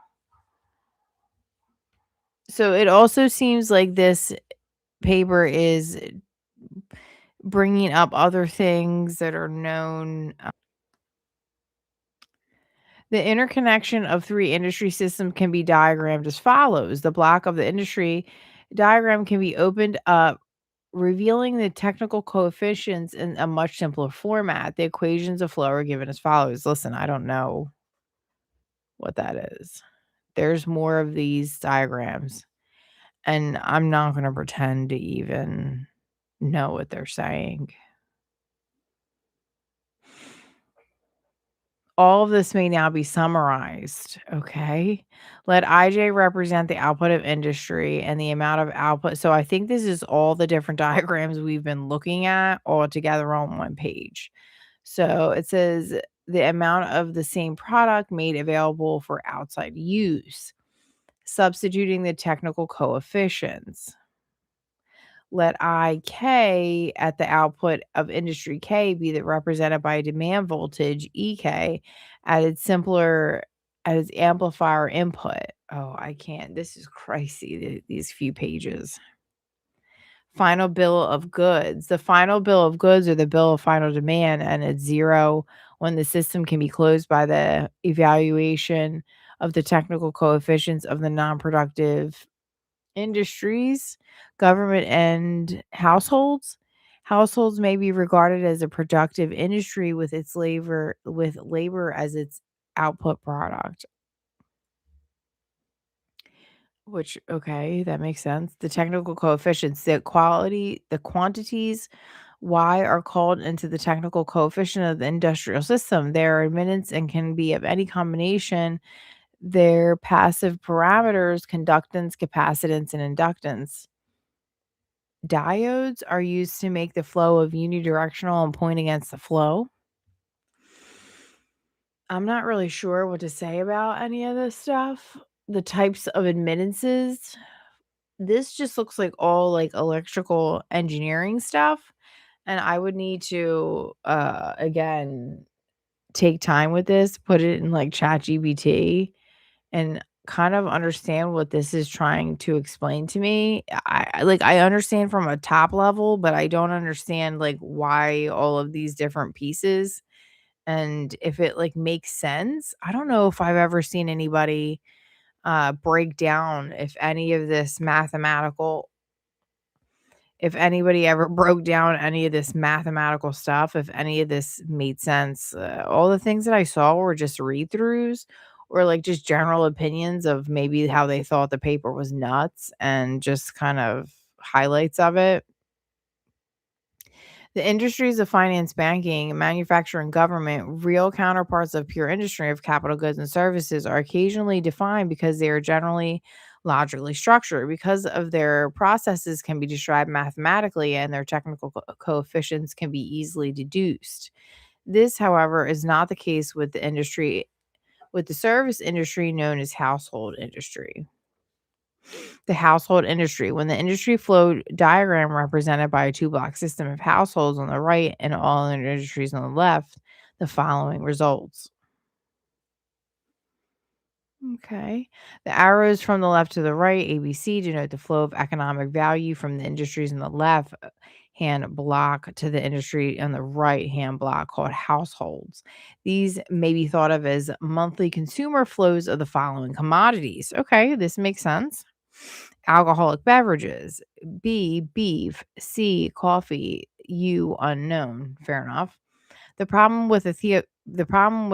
So it also seems like this paper is bringing up other things that are known. The interconnection of three industry systems can be diagrammed as follows. The block of the industry diagram can be opened up, revealing the technical coefficients in a much simpler format. The equations of flow are given as follows. Listen, I don't know what that is. There's more of these diagrams, and I'm not going to pretend to even know what they're saying. All of this may now be summarized, okay? Let IJ represent the output of industry and the amount of output. So I think this is all the different diagrams we've been looking at all together on one page. So it says the amount of the same product made available for outside use, substituting the technical coefficients. Let IK at the output of industry K be that represented by demand voltage EK at its simpler at its amplifier input. Oh, I can't. This is crazy, these few pages. Final bill of goods. The final bill of goods or the bill of final demand, and it's 0 when the system can be closed by the evaluation of the technical coefficients of the non-productive industries, government, and households. Households may be regarded as a productive industry with labor as its output product. Which, okay, that makes sense. The technical coefficients, the quantities Y are called into the technical coefficient of the industrial system. Their admittance and can be of any combination. Their passive parameters, conductance, capacitance, and inductance. Diodes are used to make the flow of unidirectional and point against the flow. I'm not really sure what to say about any of this stuff. The types of admittances. This just looks like all like electrical engineering stuff. And I would need to again take time with this, put it in like chat GBT and kind of understand what this is trying to explain to me. I understand from a top level, but I don't understand like why all of these different pieces and if it like makes sense. I don't know if I've ever seen anybody break down if anybody ever broke down any of this mathematical stuff, if any of this made sense. All the things that I saw were just read throughs or like just general opinions of maybe how they thought the paper was nuts and just kind of highlights of it. The industries of finance, banking, manufacturing, government, real counterparts of pure industry of capital goods and services, are occasionally defined because they are generally logically structured. Because of their processes can be described mathematically and their technical coefficients can be easily deduced. This, however, is not the case with the service industry known as household industry. The household industry. When the industry flow diagram represented by a two-block system of households on the right and all other industries on the left, the following results. Okay. The arrows from the left to the right, ABC, denote the flow of economic value from the industries in the left hand block to the industry on the right hand block called households. These may be thought of as monthly consumer flows of the following commodities. Okay, this makes sense. Alcoholic beverages, B, beef, C, coffee, U, unknown. Fair enough. The problem with a theo- the problem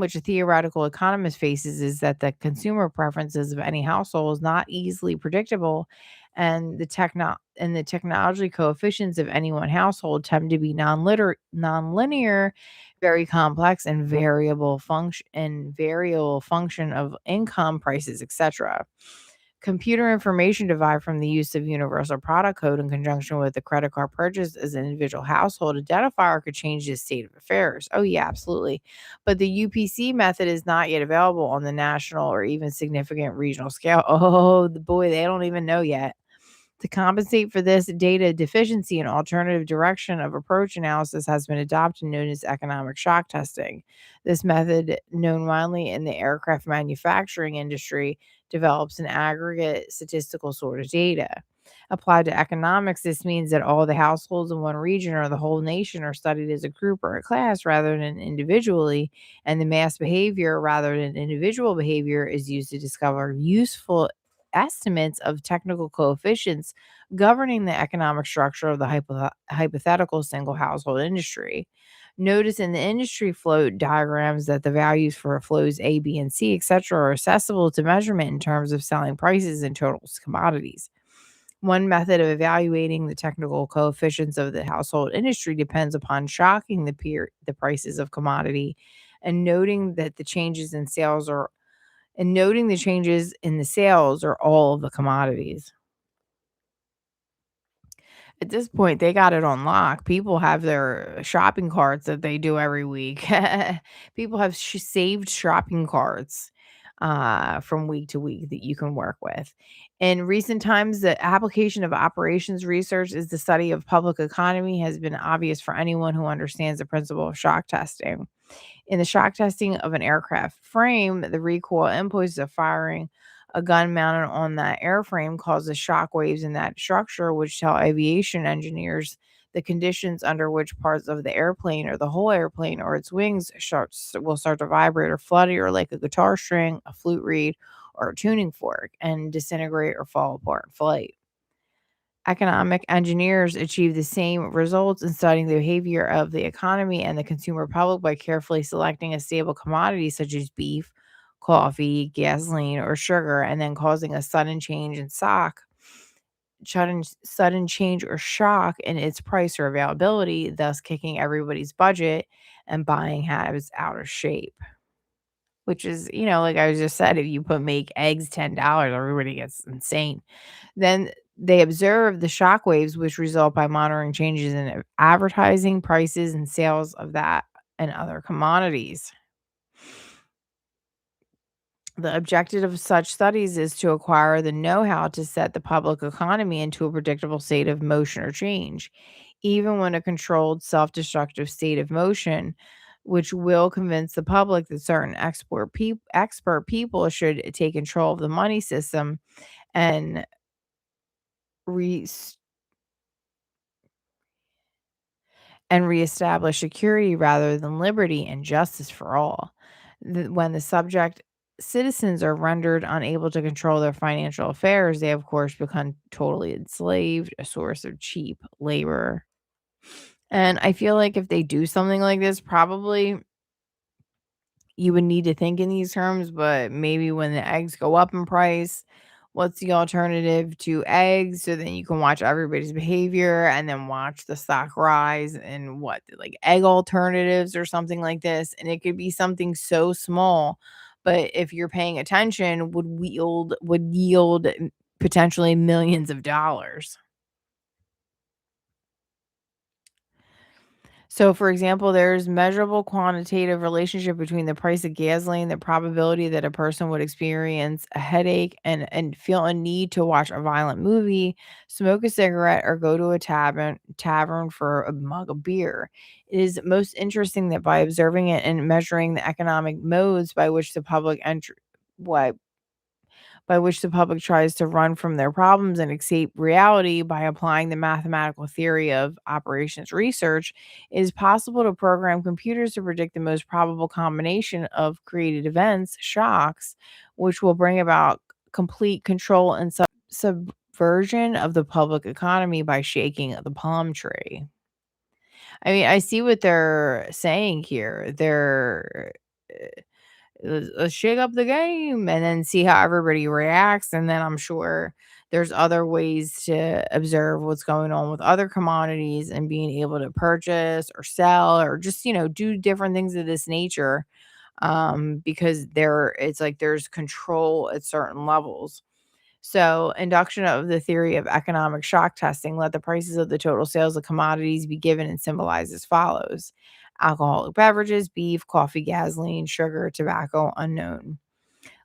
which a theoretical economist faces is that the consumer preferences of any household is not easily predictable, and the technology coefficients of any one household tend to be nonlinear, very complex, and variable function of income, prices, etc. Computer information derived from the use of universal product code in conjunction with the credit card purchase as an individual household identifier could change the state of affairs. Oh, yeah, absolutely. But the UPC method is not yet available on the national or even significant regional scale. Oh, the boy, they don't even know yet. To compensate for this data deficiency, an alternative direction of approach analysis has been adopted known as economic shock testing. This method, known widely in the aircraft manufacturing industry, develops an aggregate statistical sort of data. Applied to economics, this means that all the households in one region or the whole nation are studied as a group or a class rather than individually, and the mass behavior rather than individual behavior is used to discover useful estimates of technical coefficients governing the economic structure of the hypothetical single household industry. Notice in the industry flow diagrams that the values for flows A, B, and C, etc., are accessible to measurement in terms of selling prices and total commodities. One method of evaluating the technical coefficients of the household industry depends upon shocking the prices of commodity and noting the changes in the sales or all of the commodities. At this point, they got it on lock. People have their shopping carts that they do every week. People have saved shopping carts from week to week that you can work with. In recent times, the application of operations research is the study of public economy has been obvious for anyone who understands the principle of shock testing. In the shock testing of an aircraft frame, the recoil impulses of firing A gun mounted on that airframe causes shock waves in that structure, which tell aviation engineers the conditions under which parts of the airplane or the whole airplane or its wings will start to vibrate or flutter or like a guitar string, a flute reed, or a tuning fork and disintegrate or fall apart in flight. Economic engineers achieve the same results in studying the behavior of the economy and the consumer public by carefully selecting a stable commodity such as beef, coffee, gasoline, or sugar, and then causing a sudden change or shock in its price or availability, thus kicking everybody's budget and buying habits out of shape. Which is, like I just said, if you make eggs $10, everybody gets insane. Then they observe the shock waves, which result by monitoring changes in advertising, prices, and sales of that and other commodities. The objective of such studies is to acquire the know how to set the public economy into a predictable state of motion or change, even when a controlled, self destructive state of motion, which will convince the public that certain expert people should take control of the money system and re- reestablish security rather than liberty and justice for all. When the subject citizens are rendered unable to control their financial affairs, they of course become totally enslaved, a source of cheap labor. And I feel like if they do something like this, probably you would need to think in these terms, but maybe when the eggs go up in price, what's the alternative to eggs? So then you can watch everybody's behavior and then watch the stock rise and what, like egg alternatives or something like this. And it could be something so small, but if you're paying attention, would yield potentially millions of dollars. So, for example, there's measurable quantitative relationship between the price of gasoline, the probability that a person would experience a headache and feel a need to watch a violent movie, smoke a cigarette, or go to a tavern for a mug of beer. It is most interesting that by observing it and measuring the economic modes by which the public tries to run from their problems and escape reality by applying the mathematical theory of operations research, it is possible to program computers to predict the most probable combination of created events, shocks, which will bring about complete control and subversion of the public economy by shaking the palm tree. I mean, I see what they're saying here. Let's shake up the game and then see how everybody reacts. And then I'm sure there's other ways to observe what's going on with other commodities and being able to purchase or sell or just, do different things of this nature. Because it's like there's control at certain levels. So, induction of the theory of economic shock testing, let the prices of the total sales of commodities be given and symbolized as follows: alcoholic beverages, beef, coffee, gasoline, sugar, tobacco, unknown.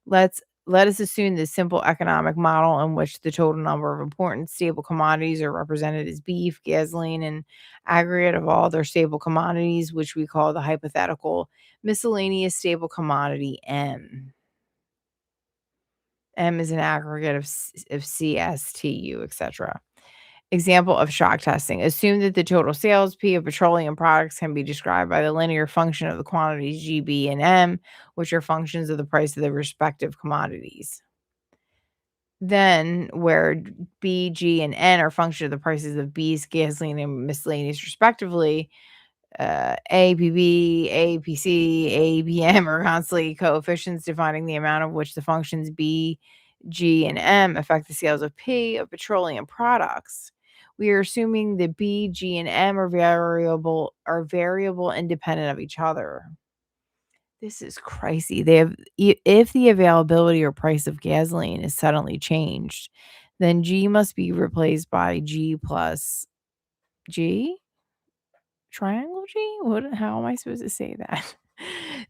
Let us assume this simple economic model in which the total number of important stable commodities are represented as beef, gasoline, and aggregate of all their stable commodities, which we call the hypothetical miscellaneous stable commodity M. M is an aggregate of C, S, T, U, etc. Example of shock testing. Assume that the total sales P of petroleum products can be described by the linear function of the quantities G, B, and M, which are functions of the price of the respective commodities. Then, where B, G, and N are functions of the prices of beef, gasoline, and miscellaneous respectively, APB, APC, APM are constantly coefficients defining the amount of which the functions B, G, and M affect the sales of P of petroleum products. We are assuming that B, G, and M are variable independent of each other. This is crazy. If the availability or price of gasoline is suddenly changed, then G must be replaced by G plus G. Triangle G? How am I supposed to say that?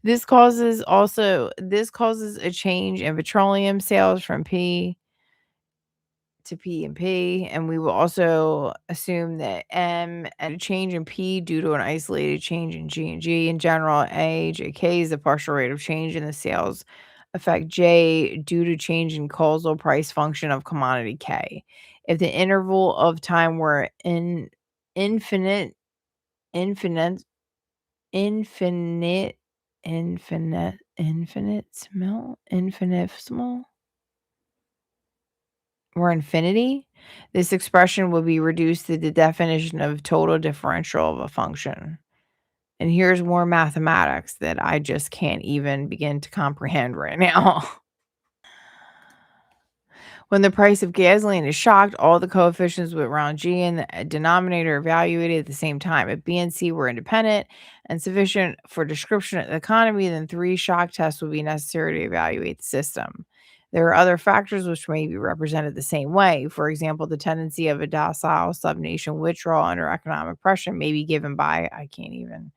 This causes a change in petroleum sales from P to P and P, and we will also assume that M and a change in P due to an isolated change in G and G. In general, A, J, K is the partial rate of change in the sales Effect J due to change in causal price function of commodity K. If the interval of time were infinite, infinite, infinite, infinitesimal, or infinity, this expression would be reduced to the definition of total differential of a function. And here's more mathematics that I just can't even begin to comprehend right now. When the price of gasoline is shocked, all the coefficients with round G in the denominator are evaluated at the same time. If B and C were independent and sufficient for description of the economy, then three shock tests would be necessary to evaluate the system. There are other factors which may be represented the same way. For example, the tendency of a docile subnation withdrawal under economic pressure may be given by, I can't even,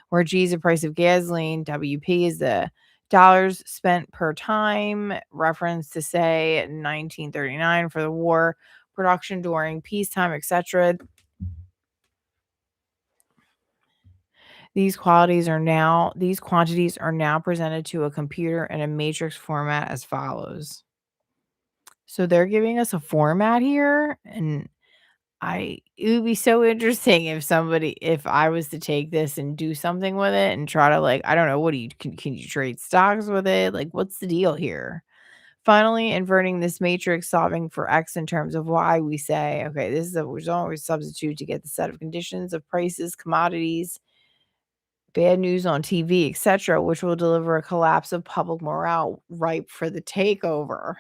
where G is the price of gasoline, WP is the dollars spent per time, reference to say 1939 for the war production during peacetime, etc. These quantities are now presented to a computer in a matrix format as follows. So they're giving us a format here, and it would be so interesting if I was to take this and do something with it and try to, like, I don't know, what do you can you trade stocks with it? Like, what's the deal here? Finally, inverting this matrix, solving for x in terms of y, we say, okay, this is a result we substitute to get the set of conditions of prices, commodities, bad news on TV, etc., which will deliver a collapse of public morale ripe for the takeover.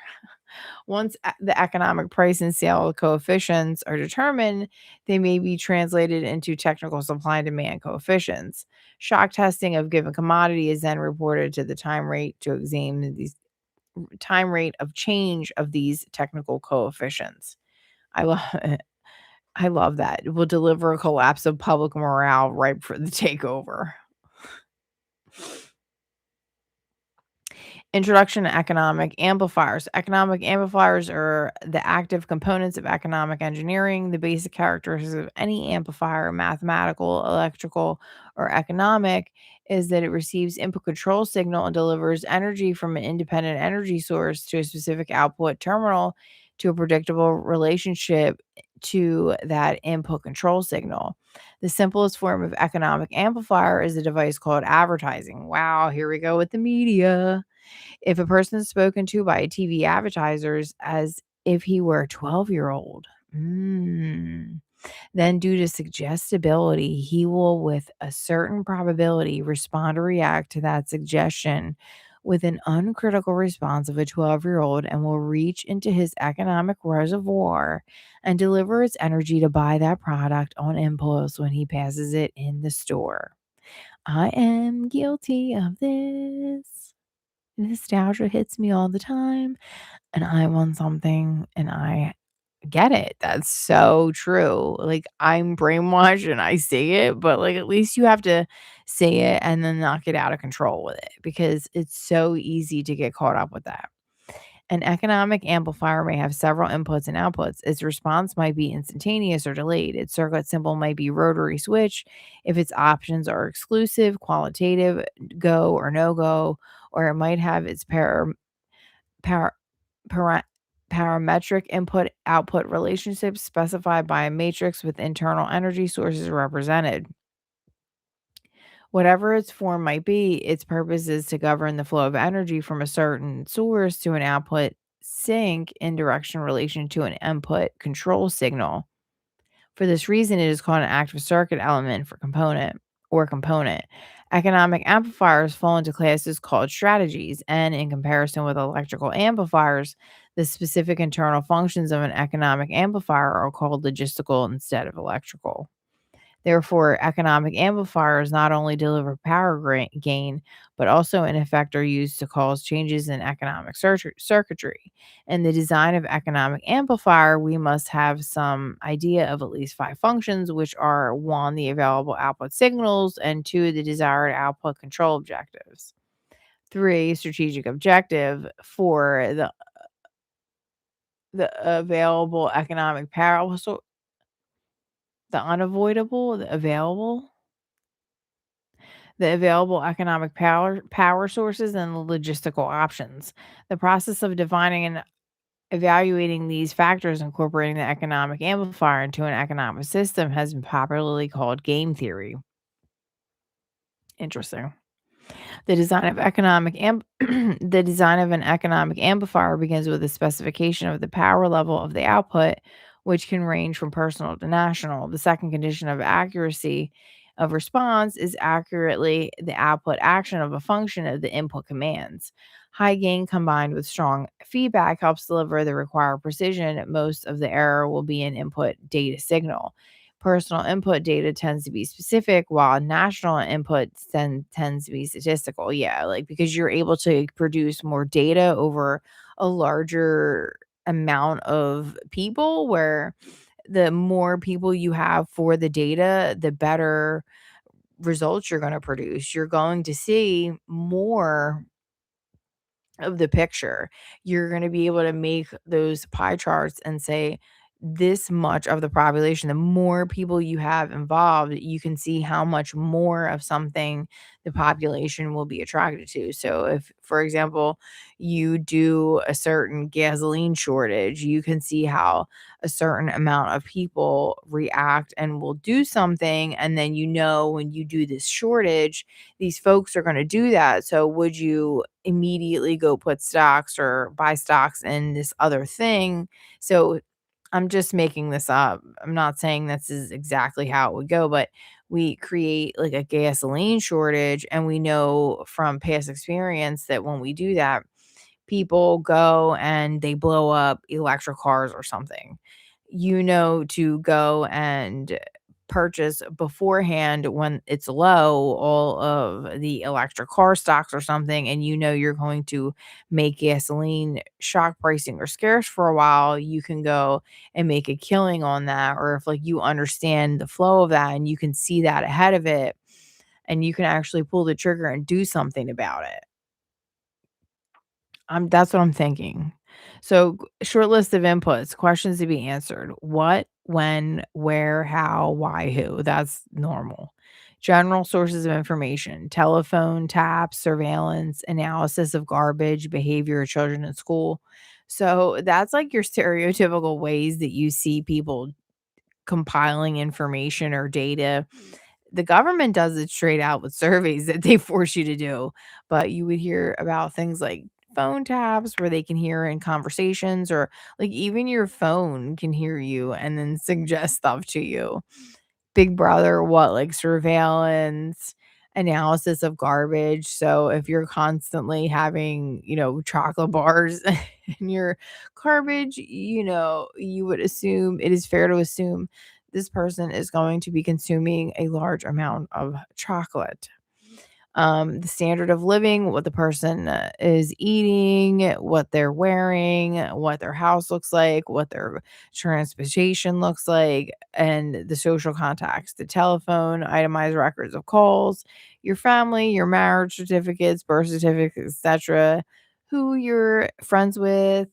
Once the economic price and sale coefficients are determined, they may be translated into technical supply and demand coefficients. Shock testing of given commodity is then reported to the time rate to examine these time rate of change of these technical coefficients. I love I love that. It will deliver a collapse of public morale ripe for the takeover. Introduction to economic amplifiers. Economic amplifiers are the active components of economic engineering. The basic characteristics of any amplifier, mathematical, electrical, or economic, is that it receives input control signal and delivers energy from an independent energy source to a specific output terminal to a predictable relationship to that input control signal. The simplest form of economic amplifier is a device called advertising. Wow, here we go with the media. If a person is spoken to by TV advertisers as if he were a 12-year-old, then due to suggestibility, he will, with a certain probability, respond or react to that suggestion with an uncritical response of a 12-year-old and will reach into his economic reservoir and deliver its energy to buy that product on impulse when he passes it in the store. I am guilty of this. Nostalgia hits me all the time, and I want something, and I get it. That's so true. Like, I'm brainwashed and I say it, but, like, at least you have to say it and then not get out of control with it because it's so easy to get caught up with that. An economic amplifier may have several inputs and outputs. Its response might be instantaneous or delayed. Its circuit symbol might be rotary switch if its options are exclusive, qualitative, go or no go, or it might have its par- para- parametric input output relationships specified by a matrix with internal energy sources represented. Whatever its form might be, its purpose is to govern the flow of energy from a certain source to an output sink in direction relation to an input control signal. For this reason, it is called an active circuit element for component. Economic amplifiers fall into classes called strategies, and in comparison with electrical amplifiers, the specific internal functions of an economic amplifier are called logistical instead of electrical. Therefore, economic amplifiers not only deliver power gain, but also in effect are used to cause changes in economic circuitry. In the design of economic amplifier, we must have some idea of at least five functions, which are one, the available output signals, and two, the desired output control objectives. Three, strategic objective. Four, the available economic power. So the unavoidable, the available. the available economic power sources, and the logistical options. The process of defining and evaluating these factors, incorporating the economic amplifier into an economic system, has been popularly called game theory. Interesting. The design of the design of an economic amplifier begins with a specification of the power level of the output, which can range from personal to national. The second condition of accuracy of response is accurately the output action of a function of the input commands. High gain combined with strong feedback helps deliver the required precision. Most of the error will be in input data signal. Personal input data tends to be specific, while national input tends to be statistical. Yeah, like because you're able to produce more data over a larger amount of people, where the more people you have for the data, the better results you're going to produce. You're going to see more of the picture. You're gonna be able to make those pie charts and say, this much of the population, the more people you have involved, you can see how much more of something the population will be attracted to. So if, for example, you do a certain gasoline shortage, you can see how a certain amount of people react and will do something. And then, when you do this shortage, these folks are going to do that. So would you immediately go put stocks or buy stocks in this other thing? So I'm just making this up. I'm not saying this is exactly how it would go, but we create like a gasoline shortage, and we know from past experience that when we do that, people go and they blow up electric cars or something. To go and purchase beforehand when it's low all of the electric car stocks or something, and you're going to make gasoline shock pricing or scarce for a while. You can go and make a killing on that, or if like you understand the flow of that and you can see that ahead of it, and you can actually pull the trigger and do something about it. That's what I'm thinking. So, short list of inputs, questions to be answered. What, when, where, how, why, who. That's normal. General sources of information: telephone, taps, surveillance, analysis of garbage, behavior of children in school. So, that's like your stereotypical ways that you see people compiling information or data. The government does it straight out with surveys that they force you to do, but you would hear about things like phone taps where they can hear in conversations, or like even your phone can hear you and then suggest stuff to you. Big Brother, what, like surveillance, analysis of garbage. So if you're constantly having, chocolate bars in your garbage, you would assume, it is fair to assume this person is going to be consuming a large amount of chocolate. The standard of living, what the person is eating, what they're wearing, what their house looks like, what their transportation looks like, and the social contacts, the telephone, itemized records of calls, your family, your marriage certificates, birth certificates, etc., who you're friends with,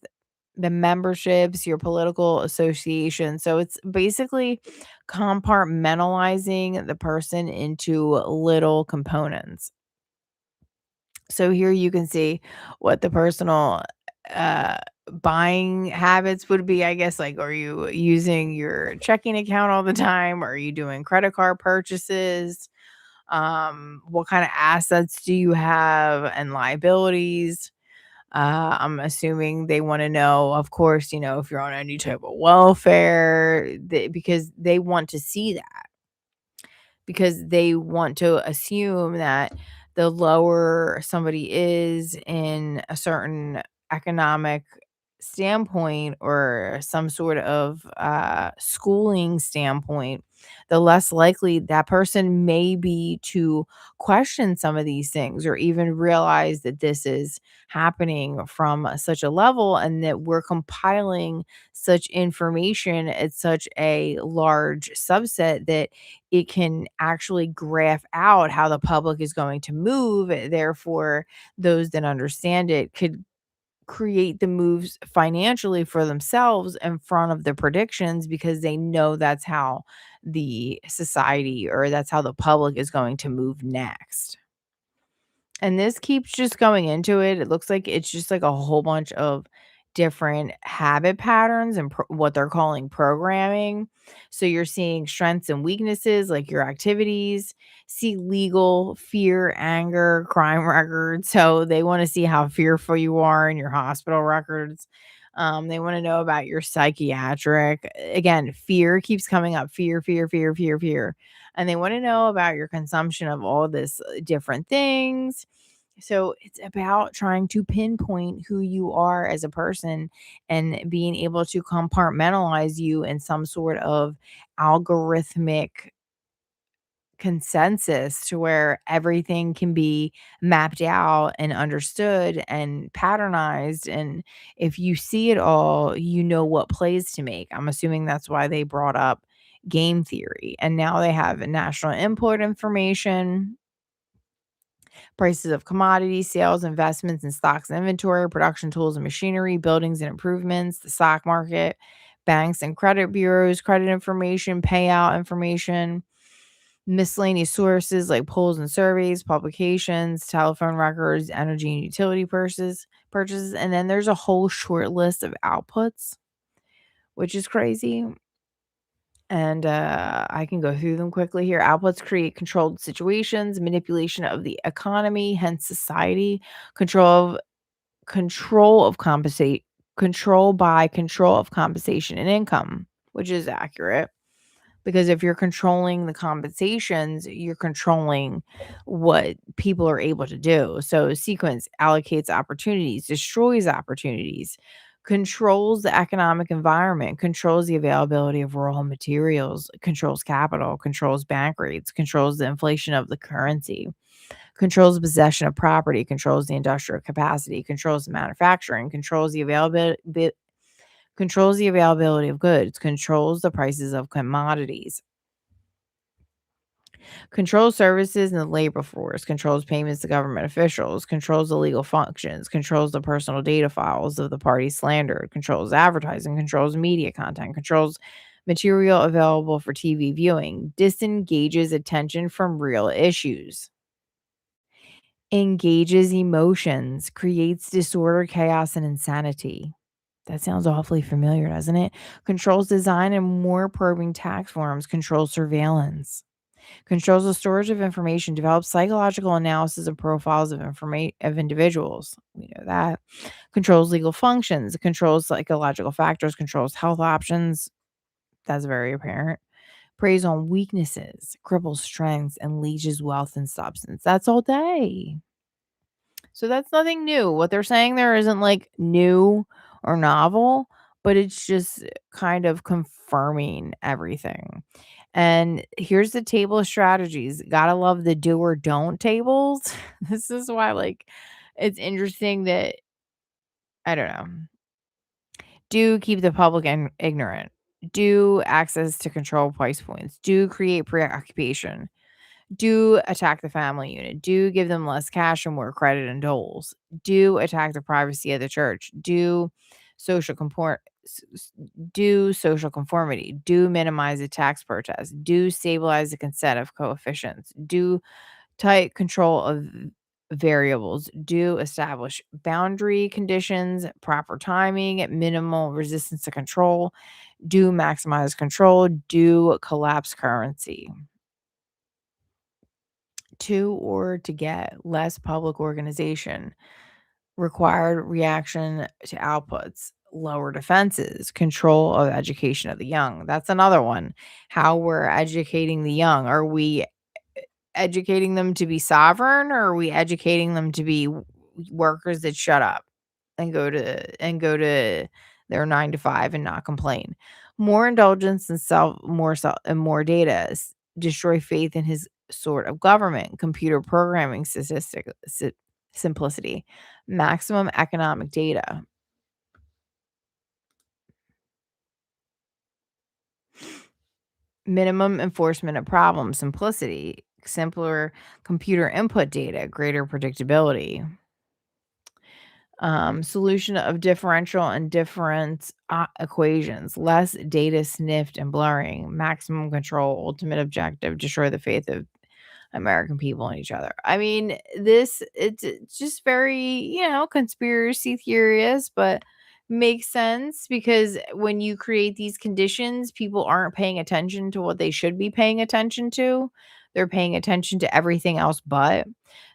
the memberships, your political association. So it's basically compartmentalizing the person into little components. So here you can see what the personal uh buying habits would be, I guess. Like, are you using your checking account all the time? Are you doing credit card purchases? What kind of assets do you have and liabilities? I'm assuming they want to know, of course, if you're on any type of welfare, because they want to see that, because they want to assume that the lower somebody is in a certain economic standpoint or some sort of schooling standpoint, the less likely that person may be to question some of these things or even realize that this is happening from such a level, and that we're compiling such information at such a large subset that it can actually graph out how the public is going to move. Therefore, those that understand it could create the moves financially for themselves in front of the predictions because they know that's how the society or that's how the public is going to move next. And this keeps just going into it. It looks like it's just like a whole bunch of different habit patterns and what they're calling programming. So you're seeing strengths and weaknesses, like your activities, see legal, fear, anger, crime records. So they want to see how fearful you are in your hospital records. They want to know about your psychiatric. Again, fear keeps coming up. Fear, fear, fear, fear, fear. And they want to know about your consumption of all this different things. So it's about trying to pinpoint who you are as a person and being able to compartmentalize you in some sort of algorithmic consensus to where everything can be mapped out and understood and patternized. And if you see it all, you know what plays to make. I'm assuming that's why they brought up game theory. And now they have national import information, prices of commodities, sales, investments in stocks and inventory, production tools and machinery, buildings and improvements, the stock market, banks and credit bureaus, credit information, payout information, miscellaneous sources like polls and surveys, publications, telephone records, energy and utility purchases, and then there's a whole short list of outputs, which is crazy. And I can go through them quickly here. Outputs create controlled situations, manipulation of the economy, hence society, control of compensate control of compensation and income, which is accurate. Because if you're controlling the compensations, you're controlling what people are able to do. So sequence allocates opportunities, destroys opportunities, controls the economic environment, controls the availability of raw materials, controls capital, controls bank rates, controls the inflation of the currency, controls the possession of property, controls the industrial capacity, controls the manufacturing, controls the availability of goods, controls the prices of commodities, controls services and the labor force, controls payments to government officials, controls the legal functions, controls the personal data files of the party slandered, controls advertising, controls media content, controls material available for TV viewing, disengages attention from real issues, engages emotions, creates disorder, chaos, and insanity. That sounds awfully familiar, doesn't it? Controls design and more probing tax forms, controls surveillance, controls the storage of information, develops psychological analysis of profiles of of individuals. We know that. Controls legal functions, controls psychological factors, controls health options. That's very apparent. Preys on weaknesses, cripples strengths, and leaches wealth and substance. That's all day. So that's nothing new. What they're saying there isn't like new or novel, but it's just kind of confirming everything. And here's the table of strategies. Gotta love the do or don't tables. This is why, like, it's interesting that I don't know. Do keep the public ignorant. Do access to control price points. Do create preoccupation. Do attack the family unit. Do give them less cash and more credit and doles. Do attack the privacy of the church. Social comport do social conformity. Do minimize the tax protest. Do stabilize the consent of coefficients. Do tight control of variables. Do establish boundary conditions, proper timing, minimal resistance to control. Do maximize control. Do collapse currency. To get less public organization, required reaction to outputs, lower defenses, control of education of the young. That's another one. How we're educating the young. Are we educating them to be sovereign or are we educating them to be workers that shut up and go to their 9 to 5 and not complain? More indulgence and self and more data destroy faith in his sort of government, computer programming simplicity, maximum economic data, minimum enforcement of problems, simplicity, simpler computer input data, greater predictability. Solution of differential and difference equations, less data sniffed and blurring, maximum control, ultimate objective, destroy the faith of American people and each other. I mean, it's just very, conspiracy theories, but makes sense because when you create these conditions, people aren't paying attention to what they should be paying attention to. They're paying attention to everything else but.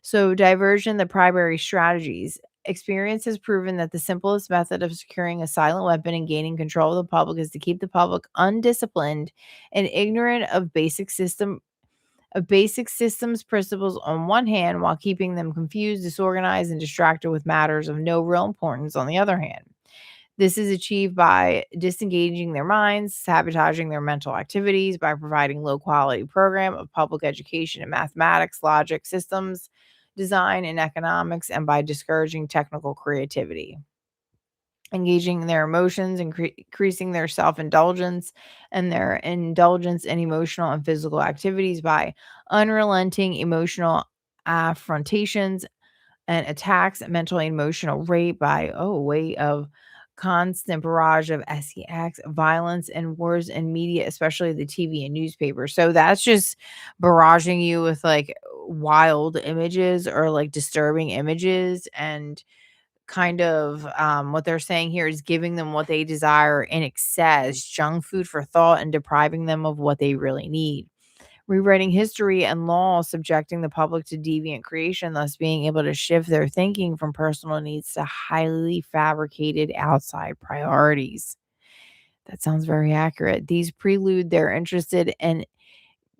So, diversion, the primary strategies. Experience has proven that the simplest method of securing a silent weapon and gaining control of the public is to keep the public undisciplined and ignorant of basic systems principles on one hand, while keeping them confused, disorganized, and distracted with matters of no real importance on the other hand. This is achieved by disengaging their minds, sabotaging their mental activities, by providing low quality program of public education in mathematics, logic, systems, design, and economics, and by discouraging technical creativity, engaging in their emotions, and increasing their self-indulgence and their indulgence in emotional and physical activities by unrelenting emotional affrontations and attacks, mental and emotional rape by way of constant barrage of sex, violence, and wars in media, especially the TV and newspapers. So that's just barraging you with like wild images or like disturbing images, and kind of what they're saying here is giving them what they desire in excess, junk food for thought, and depriving them of what they really need. Rewriting history and law, subjecting the public to deviant creation, thus being able to shift their thinking from personal needs to highly fabricated outside priorities. That sounds very accurate. These prelude their interest in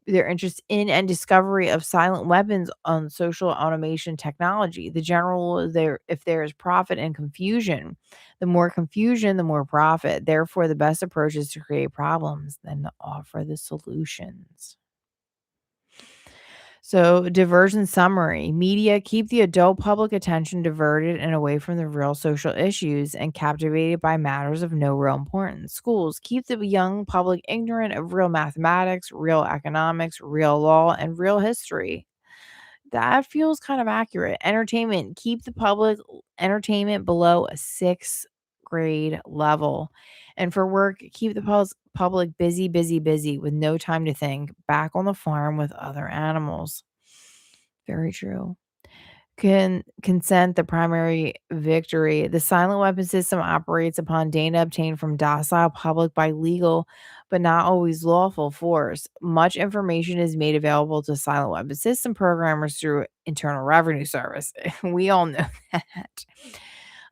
and discovery of silent weapons on social automation technology. The general there if there is profit and confusion, the more confusion, the more profit. Therefore, the best approach is to create problems than to offer the solutions. So, diversion summary. Media keep the adult public attention diverted and away from the real social issues and captivated by matters of no real importance. Schools keep the young public ignorant of real mathematics, real economics, real law, and real history. That feels kind of accurate. Entertainment, keep the public entertainment below a sixth grade level. And for work, keep the public busy, busy, busy with no time to think, back on the farm with other animals. Very true. Consent, the primary victory. The silent weapon system operates upon data obtained from docile public by legal, but not always lawful force. Much information is made available to silent weapon system programmers through Internal Revenue Service. We all know that.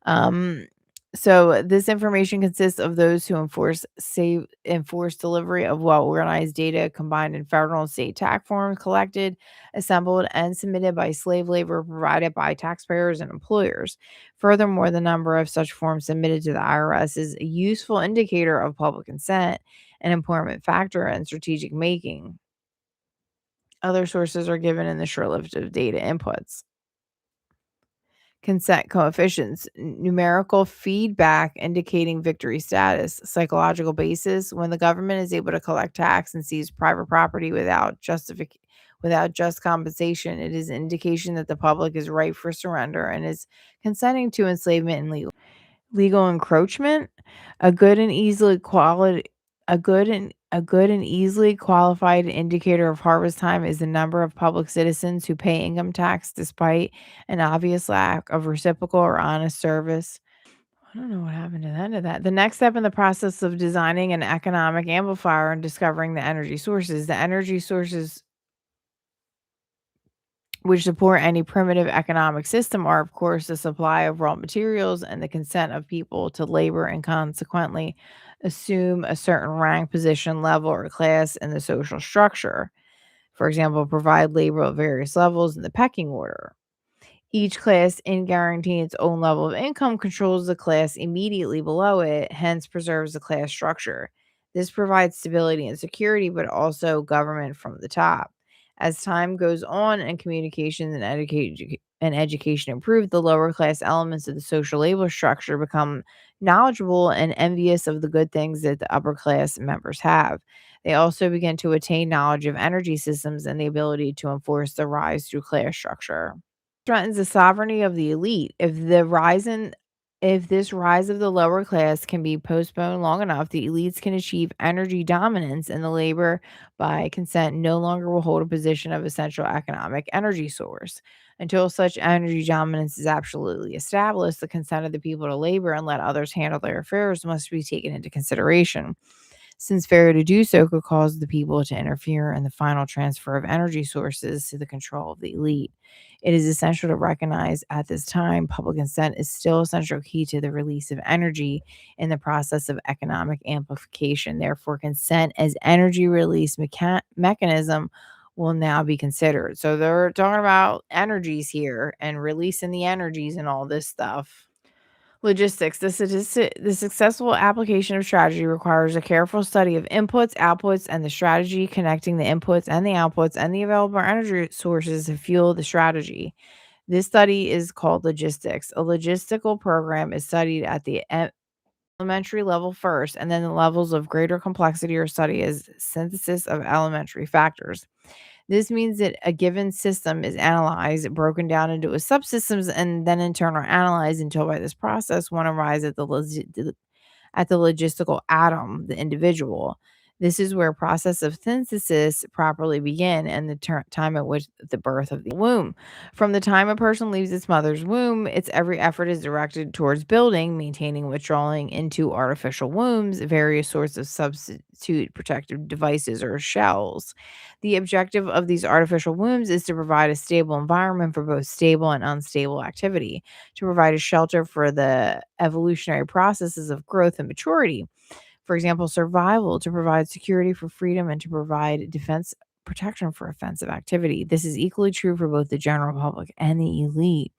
Um, so this information consists of those who enforce delivery of well organized data combined in federal and state tax forms collected, assembled, and submitted by slave labor provided by taxpayers and employers. Furthermore, the number of such forms submitted to the IRS is a useful indicator of public consent, an important factor in strategic making. Other sources are given in the short list of data inputs. Consent coefficients, numerical feedback indicating victory status, psychological basis. When the government is able to collect tax and seize private property without just compensation, it is an indication that the public is ripe for surrender and is consenting to enslavement and legal encroachment. A good and easily quality a good and easily qualified indicator of harvest time is the number of public citizens who pay income tax despite an obvious lack of reciprocal or honest service. I don't know what happened to the end of that. The next step in the process of designing an economic amplifier and discovering the energy sources. The energy sources which support any primitive economic system are, of course, the supply of raw materials and the consent of people to labor and consequently assume a certain rank, position, level, or class in the social structure. For example, provide labor at various levels in the pecking order. Each class, in guaranteeing its own level of income, controls the class immediately below it, hence preserves the class structure. This provides stability and security, but also government from the top. As time goes on and communications and education improve, the lower class elements of the social labor structure become knowledgeable and envious of the good things that the upper class members have. They also begin to attain knowledge of energy systems and the ability to enforce the rise through class structure threatens the sovereignty of the elite. If the rise in If this rise of the lower class can be postponed long enough, the elites can achieve energy dominance, and the labor by consent no longer will hold a position of essential economic energy source. Until such energy dominance is absolutely established, the consent of the people to labor and let others handle their affairs must be taken into consideration, since failure to do so could cause the people to interfere in the final transfer of energy sources to the control of the elite. It is essential to recognize at this time public consent is still a central key to the release of energy in the process of economic amplification. Therefore, consent as energy release mechanism will now be considered. So they're talking about energies here and releasing the energies and all this stuff. Logistics. The successful application of strategy requires a careful study of inputs, outputs, and the strategy connecting the inputs and the outputs and the available energy sources to fuel the strategy. This study is called logistics. A logistical program is studied at the elementary level first, and then the levels of greater complexity are studied as synthesis of elementary factors. This means that a given system is analyzed, broken down into its subsystems, and then in turn are analyzed until by this process one arrives at the logistical atom, the individual. This is where process of synthesis properly begin and the time at which the birth of the womb. From the time a person leaves its mother's womb, its every effort is directed towards building, maintaining, withdrawing into artificial wombs, various sorts of substitute protective devices or shells. The objective of these artificial wombs is to provide a stable environment for both stable and unstable activity, to provide a shelter for the evolutionary processes of growth and maturity. For example, survival, to provide security for freedom, and to provide defense protection for offensive activity. This is equally true for both the general public and the elite.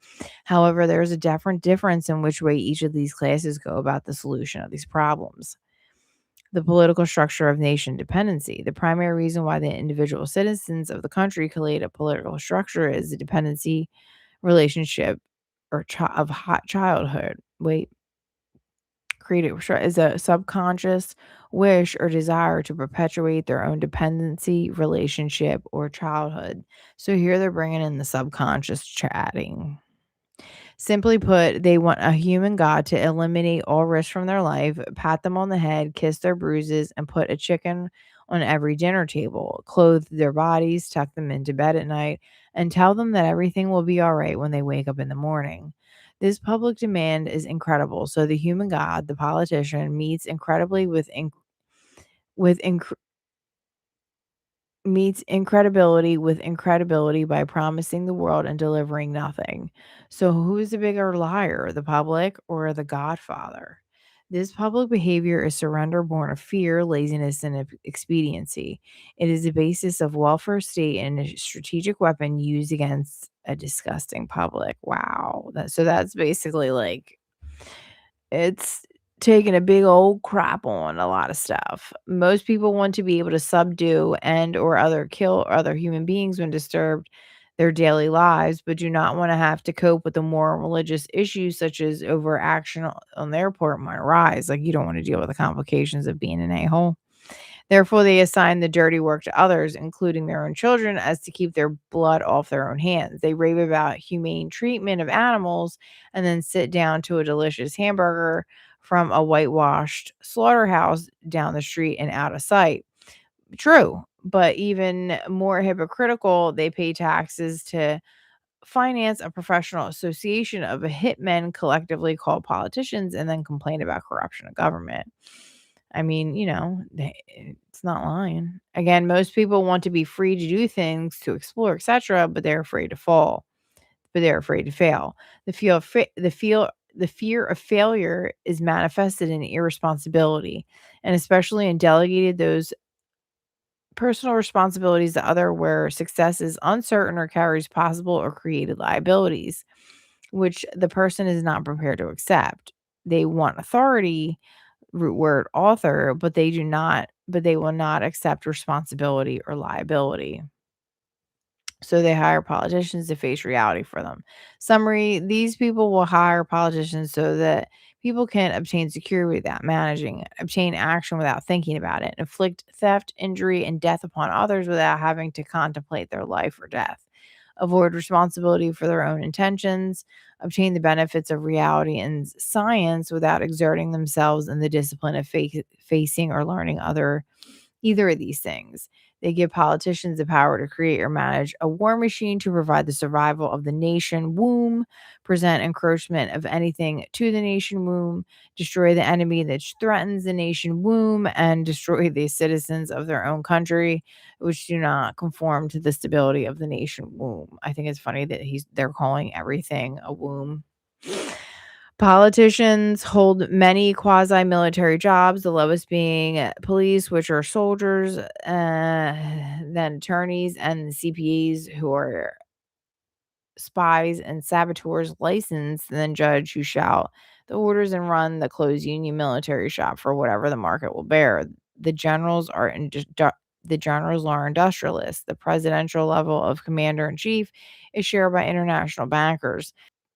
However, there is a difference in which way each of these classes go about the solution of these problems. The political structure of nation dependency. The primary reason why the individual citizens of the country create a political structure is the dependency relationship or of hot childhood. Wait, created is a subconscious wish or desire to perpetuate their own dependency relationship or childhood. So here they're bringing in the subconscious chatting. Simply put, they want a human god to eliminate all risk from their life, pat them on the head, kiss their bruises, and put a chicken on every dinner table, clothe their bodies, tuck them into bed at night, and tell them that everything will be all right when they wake up in the morning. This public demand is incredible. So the human god, the politician, with meets incredibility with incredibility by promising the world and delivering nothing. So, who is the bigger liar, the public or the Godfather? This public behavior is surrender born of fear, laziness, and expediency. It is the basis of welfare state and a strategic weapon used against a disgusting public. Wow. So that's basically like it's taking a big old crap on a lot of stuff. Most people want to be able to subdue and or other kill other human beings when disturbed their daily lives, but do not want to have to cope with the moral and religious issues such as overaction on their part might arise. Like you don't want to deal with the complications of being an a-hole. Therefore, they assign the dirty work to others, including their own children, as to keep their blood off their own hands. They rave about humane treatment of animals and then sit down to a delicious hamburger from a whitewashed slaughterhouse down the street and out of sight. True, but even more hypocritical, they pay taxes to finance a professional association of hitmen collectively called politicians and then complain about corruption of government. I mean, it's not lying. Again, most people want to be free to do things, to explore, etc., but they're afraid to fall, but they're afraid to fail. The fear of failure is manifested in irresponsibility, and especially in delegated those personal responsibilities to other where success is uncertain or carries possible or created liabilities, which the person is not prepared to accept. They want authority, root word author, but they will not accept responsibility or liability. So they hire politicians to face reality for them. Summary: these people will hire politicians so that people can obtain security without managing it, obtain action without thinking about it, inflict theft, injury, and death upon others without having to contemplate their life or death. avoid responsibility for their own intentions, obtain the benefits of reality and science without exerting themselves in the discipline of facing or learning either of these things. They give politicians the power to create or manage a war machine to provide the survival of the nation womb, present encroachment of anything to the nation womb, destroy the enemy that threatens the nation womb, and destroy the citizens of their own country which do not conform to the stability of the nation womb. I think it's funny that they're calling everything a womb. Politicians hold many quasi-military jobs, the lowest being police, which are soldiers, then attorneys and CPAs, who are spies and saboteurs licensed, and then judge who shout the orders and run the closed union military shop for whatever the market will bear. The generals are the generals are industrialists. The presidential level of commander in chief is shared by international bankers.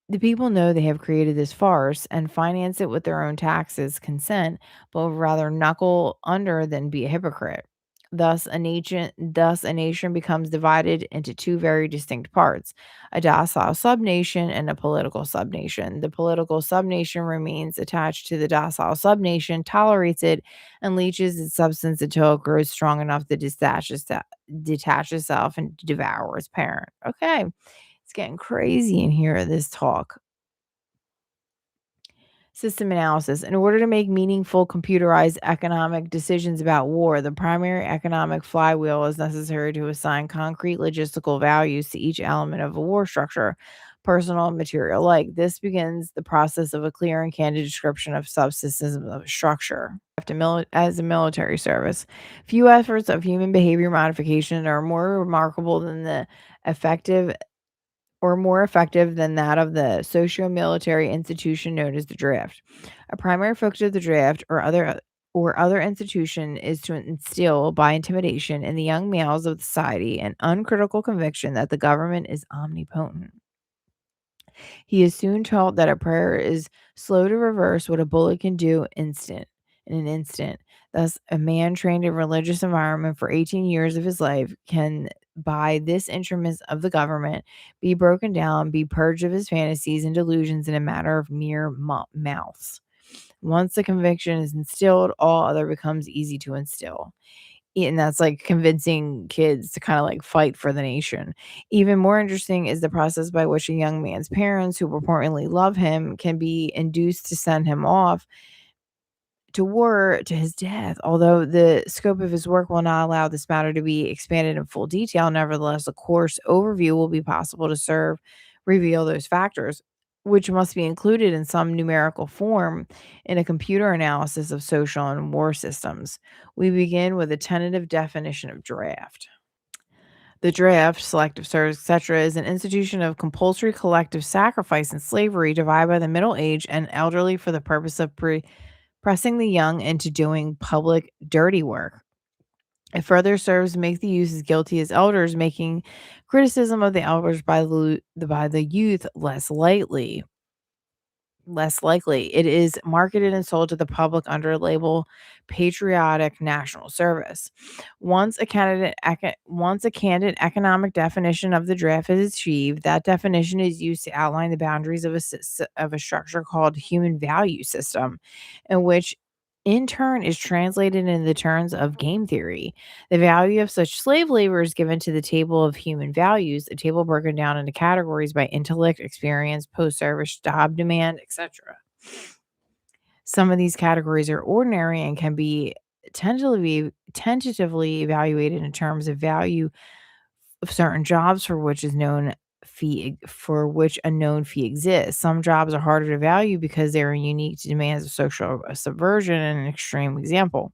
The people know they have created this farce and finance it with their own taxes, consent, but would rather knuckle under than be a hypocrite. Thus a nation becomes divided into two very distinct parts: a docile subnation and a political subnation. The political subnation remains attached to the docile subnation, tolerates it, and leeches its substance until it grows strong enough to detach itself and devour its parent. Okay, it's getting crazy in here, this talk. System analysis. In order to make meaningful computerized economic decisions about war, the primary economic flywheel is necessary to assign concrete logistical values to each element of a war structure, personal and material alike. This begins the process of a clear and candid description of subsystems of structure. As a military service, few efforts of human behavior modification are more remarkable than the effective more effective than that of the socio-military institution known as the draft. A primary focus of the draft or other institution is to instill by intimidation in the young males of society an uncritical conviction that the government is omnipotent. He is soon taught that a prayer is slow to reverse what a bullet can do in an instant. Thus, a man trained in religious environment for 18 years of his life can, by this instrument of the government, be broken down, be purged of his fantasies and delusions in a matter of mere mouths. Once the conviction is instilled, all other becomes easy to instill. And that's like convincing kids to kind of like fight for the nation. Even more interesting is the process by which a young man's parents, who purportedly love him, can be induced to send him off to war to his death. Although the scope of his work will not allow this matter to be expanded in full detail, nevertheless, a course overview will be possible to reveal those factors, which must be included in some numerical form in a computer analysis of social and war systems. We begin with a tentative definition of draft. The draft, selective service, etc., is an institution of compulsory collective sacrifice and slavery divided by the middle aged and elderly for the purpose of pressing the young into doing public dirty work. It further serves to make the youth as guilty as elders, making criticism of the elders by the youth less likely. It is marketed and sold to the public under a label patriotic national service. Once a candid economic definition of the draft is achieved, that definition is used to outline the boundaries of a structure called human value system, in which in turn is translated in the terms of game theory. The value of such slave labor is given to the table of human values, a table broken down into categories by intellect, experience, post-service, job demand, etc. Some of these categories are ordinary and can be tentatively evaluated in terms of value of certain jobs for which a known fee exists. Some jobs are harder to value because they are unique to demands of social subversion. And an extreme example,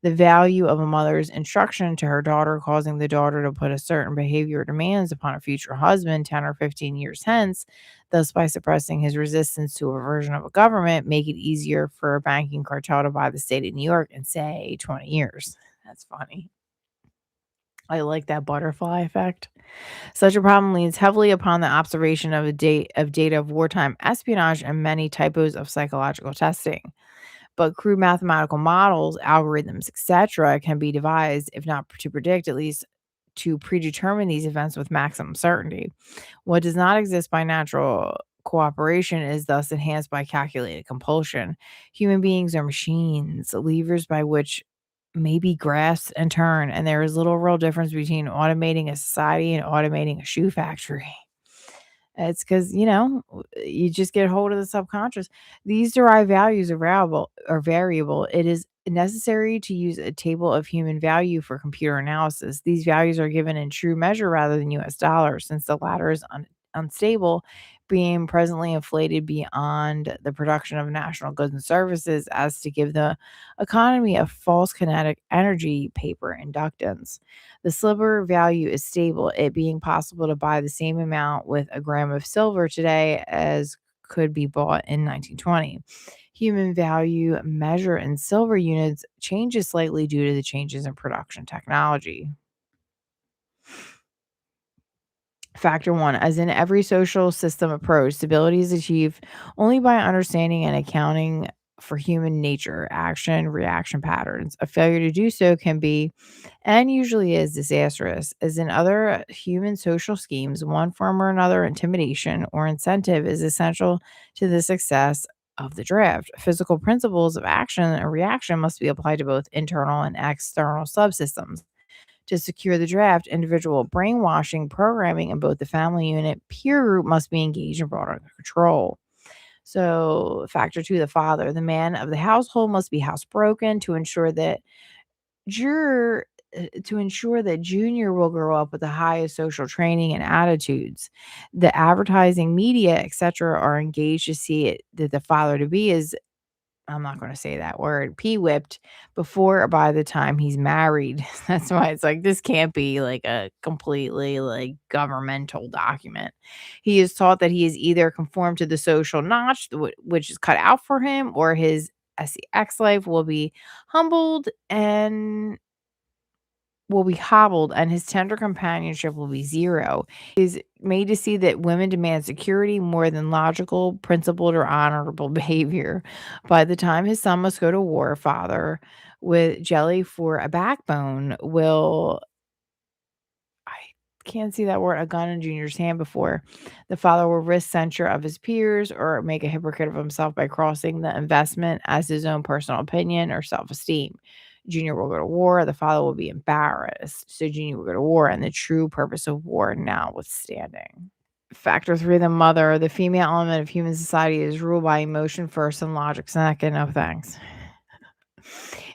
the value of a mother's instruction to her daughter, causing the daughter to put a certain behavior or demands upon a future husband 10 or 15 years hence, thus by suppressing his resistance to a version of a government, make it easier for a banking cartel to buy the state of New York in, say, 20 years. That's funny. I like that butterfly effect. Such a problem leans heavily upon the observation of data of wartime espionage and many typos of psychological testing. But crude mathematical models, algorithms, etc., can be devised, if not to predict, at least to predetermine these events with maximum certainty. What does not exist by natural cooperation is thus enhanced by calculated compulsion. Human beings are machines, levers by which may be grasped and turned, and there is little real difference between automating a society and automating a shoe factory. It's because you just get hold of the subconscious. These derived values are variable. It is necessary to use a table of human value for computer analysis. These values are given in true measure rather than US dollars, since the latter is unstable, being presently inflated beyond the production of national goods and services as to give the economy a false kinetic energy paper inductance. The silver value is stable, it being possible to buy the same amount with a gram of silver today as could be bought in 1920. Human value measure in silver units changes slightly due to the changes in production technology. Factor one, as in every social system approach, stability is achieved only by understanding and accounting for human nature, action, reaction patterns. A failure to do so can be, and usually is, disastrous. As in other human social schemes, one form or another intimidation or incentive is essential to the success of the draft. Physical principles of action and reaction must be applied to both internal and external subsystems. To secure the draft, individual brainwashing, programming, and both the family unit peer group must be engaged and brought under control. So, factor two, the father. The man of the household must be housebroken to ensure that Junior will grow up with the highest social training and attitudes. The advertising media, etc., are engaged to see it that the father to be is, I'm not gonna say that word, P-whipped before or by the time he's married. That's why it's like, this can't be, like, a completely, like, governmental document. He is taught that he is either conformed to the social notch, which is cut out for him, or his sex life will be hobbled, and his tender companionship will be zero. He is made to see that women demand security more than logical, principled, or honorable behavior. By the time his son must go to war, father, with jelly for a backbone, will, I can't see that word, a gun in Junior's hand before. The father will risk censure of his peers or make a hypocrite of himself by crossing the investment as his own personal opinion or self esteem. Junior will go to war. The father will be embarrassed. So Junior will go to war, and the true purpose of war notwithstanding. Factor three, the mother. The female element of human society is ruled by emotion first and logic second. No thanks.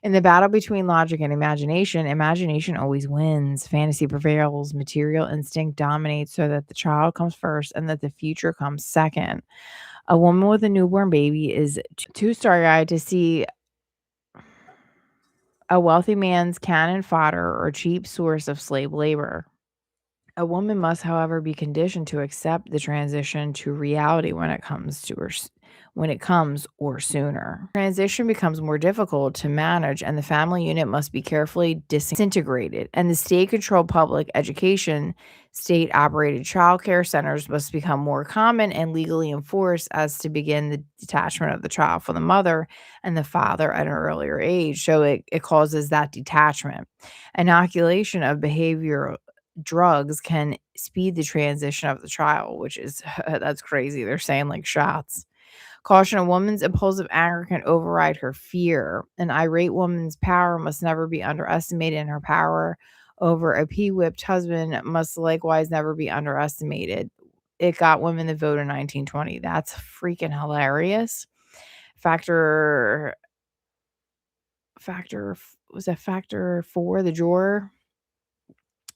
In the battle between logic and imagination, imagination always wins. Fantasy prevails. Material instinct dominates so that the child comes first and that the future comes second. A woman with a newborn baby is too starry-eyed to see a wealthy man's cannon fodder or cheap source of slave labor. A woman must, however, be conditioned to accept the transition to reality when it comes or sooner. Transition becomes more difficult to manage, and the family unit must be carefully disintegrated. And the state-controlled public education, state-operated childcare centers must become more common and legally enforced as to begin the detachment of the child from the mother and the father at an earlier age. So it causes that detachment. Inoculation of behavioral drugs can speed the transition of the child, which is that's crazy. They're saying like shots. Caution, a woman's impulsive anger can override her fear. An irate woman's power must never be underestimated, and her power over a pea-whipped husband must likewise never be underestimated. It got women the vote in 1920. That's freaking hilarious. Factor was that factor four, the drawer?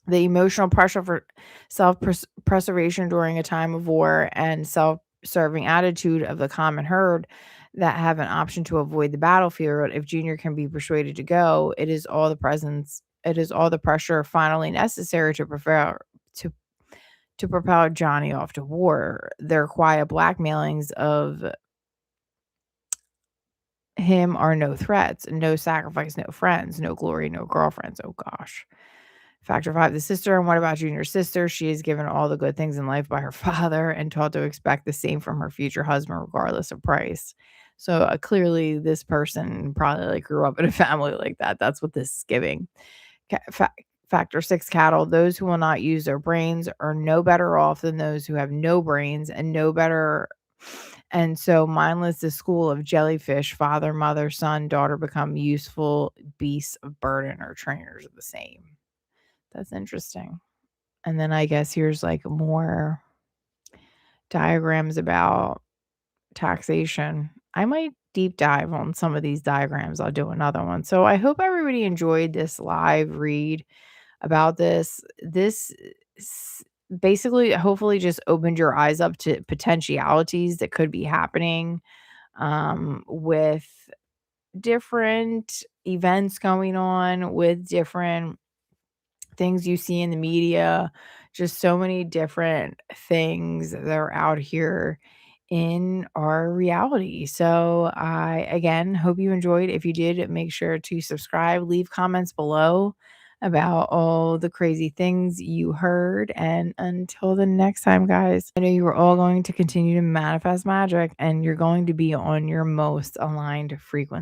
The emotional pressure for self-preservation during a time of war and self-serving attitude of the common herd that have an option to avoid the battlefield. If Junior can be persuaded to go, it is all the pressure finally necessary to to propel Johnny off to war. Their quiet blackmailings of him are no threats, no sacrifice, no friends, no glory, no girlfriends. Oh gosh. Factor five, the sister. And what about Junior's sister? She is given all the good things in life by her father and taught to expect the same from her future husband, regardless of price. So clearly, this person probably like grew up in a family like that. That's what this is giving. Ca- fa- Factor 6 cattle, those who will not use their brains are no better off than those who have no brains and no better. And so mindless, the school of jellyfish, father, mother, son, daughter become useful beasts of burden or trainers of the same. That's interesting. And then I guess here's like more diagrams about taxation. I might deep dive on some of these diagrams. I'll do another one. So I hope everybody enjoyed this live read about this. S- Basically, hopefully, just opened your eyes up to potentialities that could be happening with different events going on, with different things you see in the media, just so many different things that are out here in our reality. So I again hope you enjoyed. If you did, make sure to subscribe, leave comments below about all the crazy things you heard. And until the next time, guys, I know you are all going to continue to manifest magic and you're going to be on your most aligned frequency.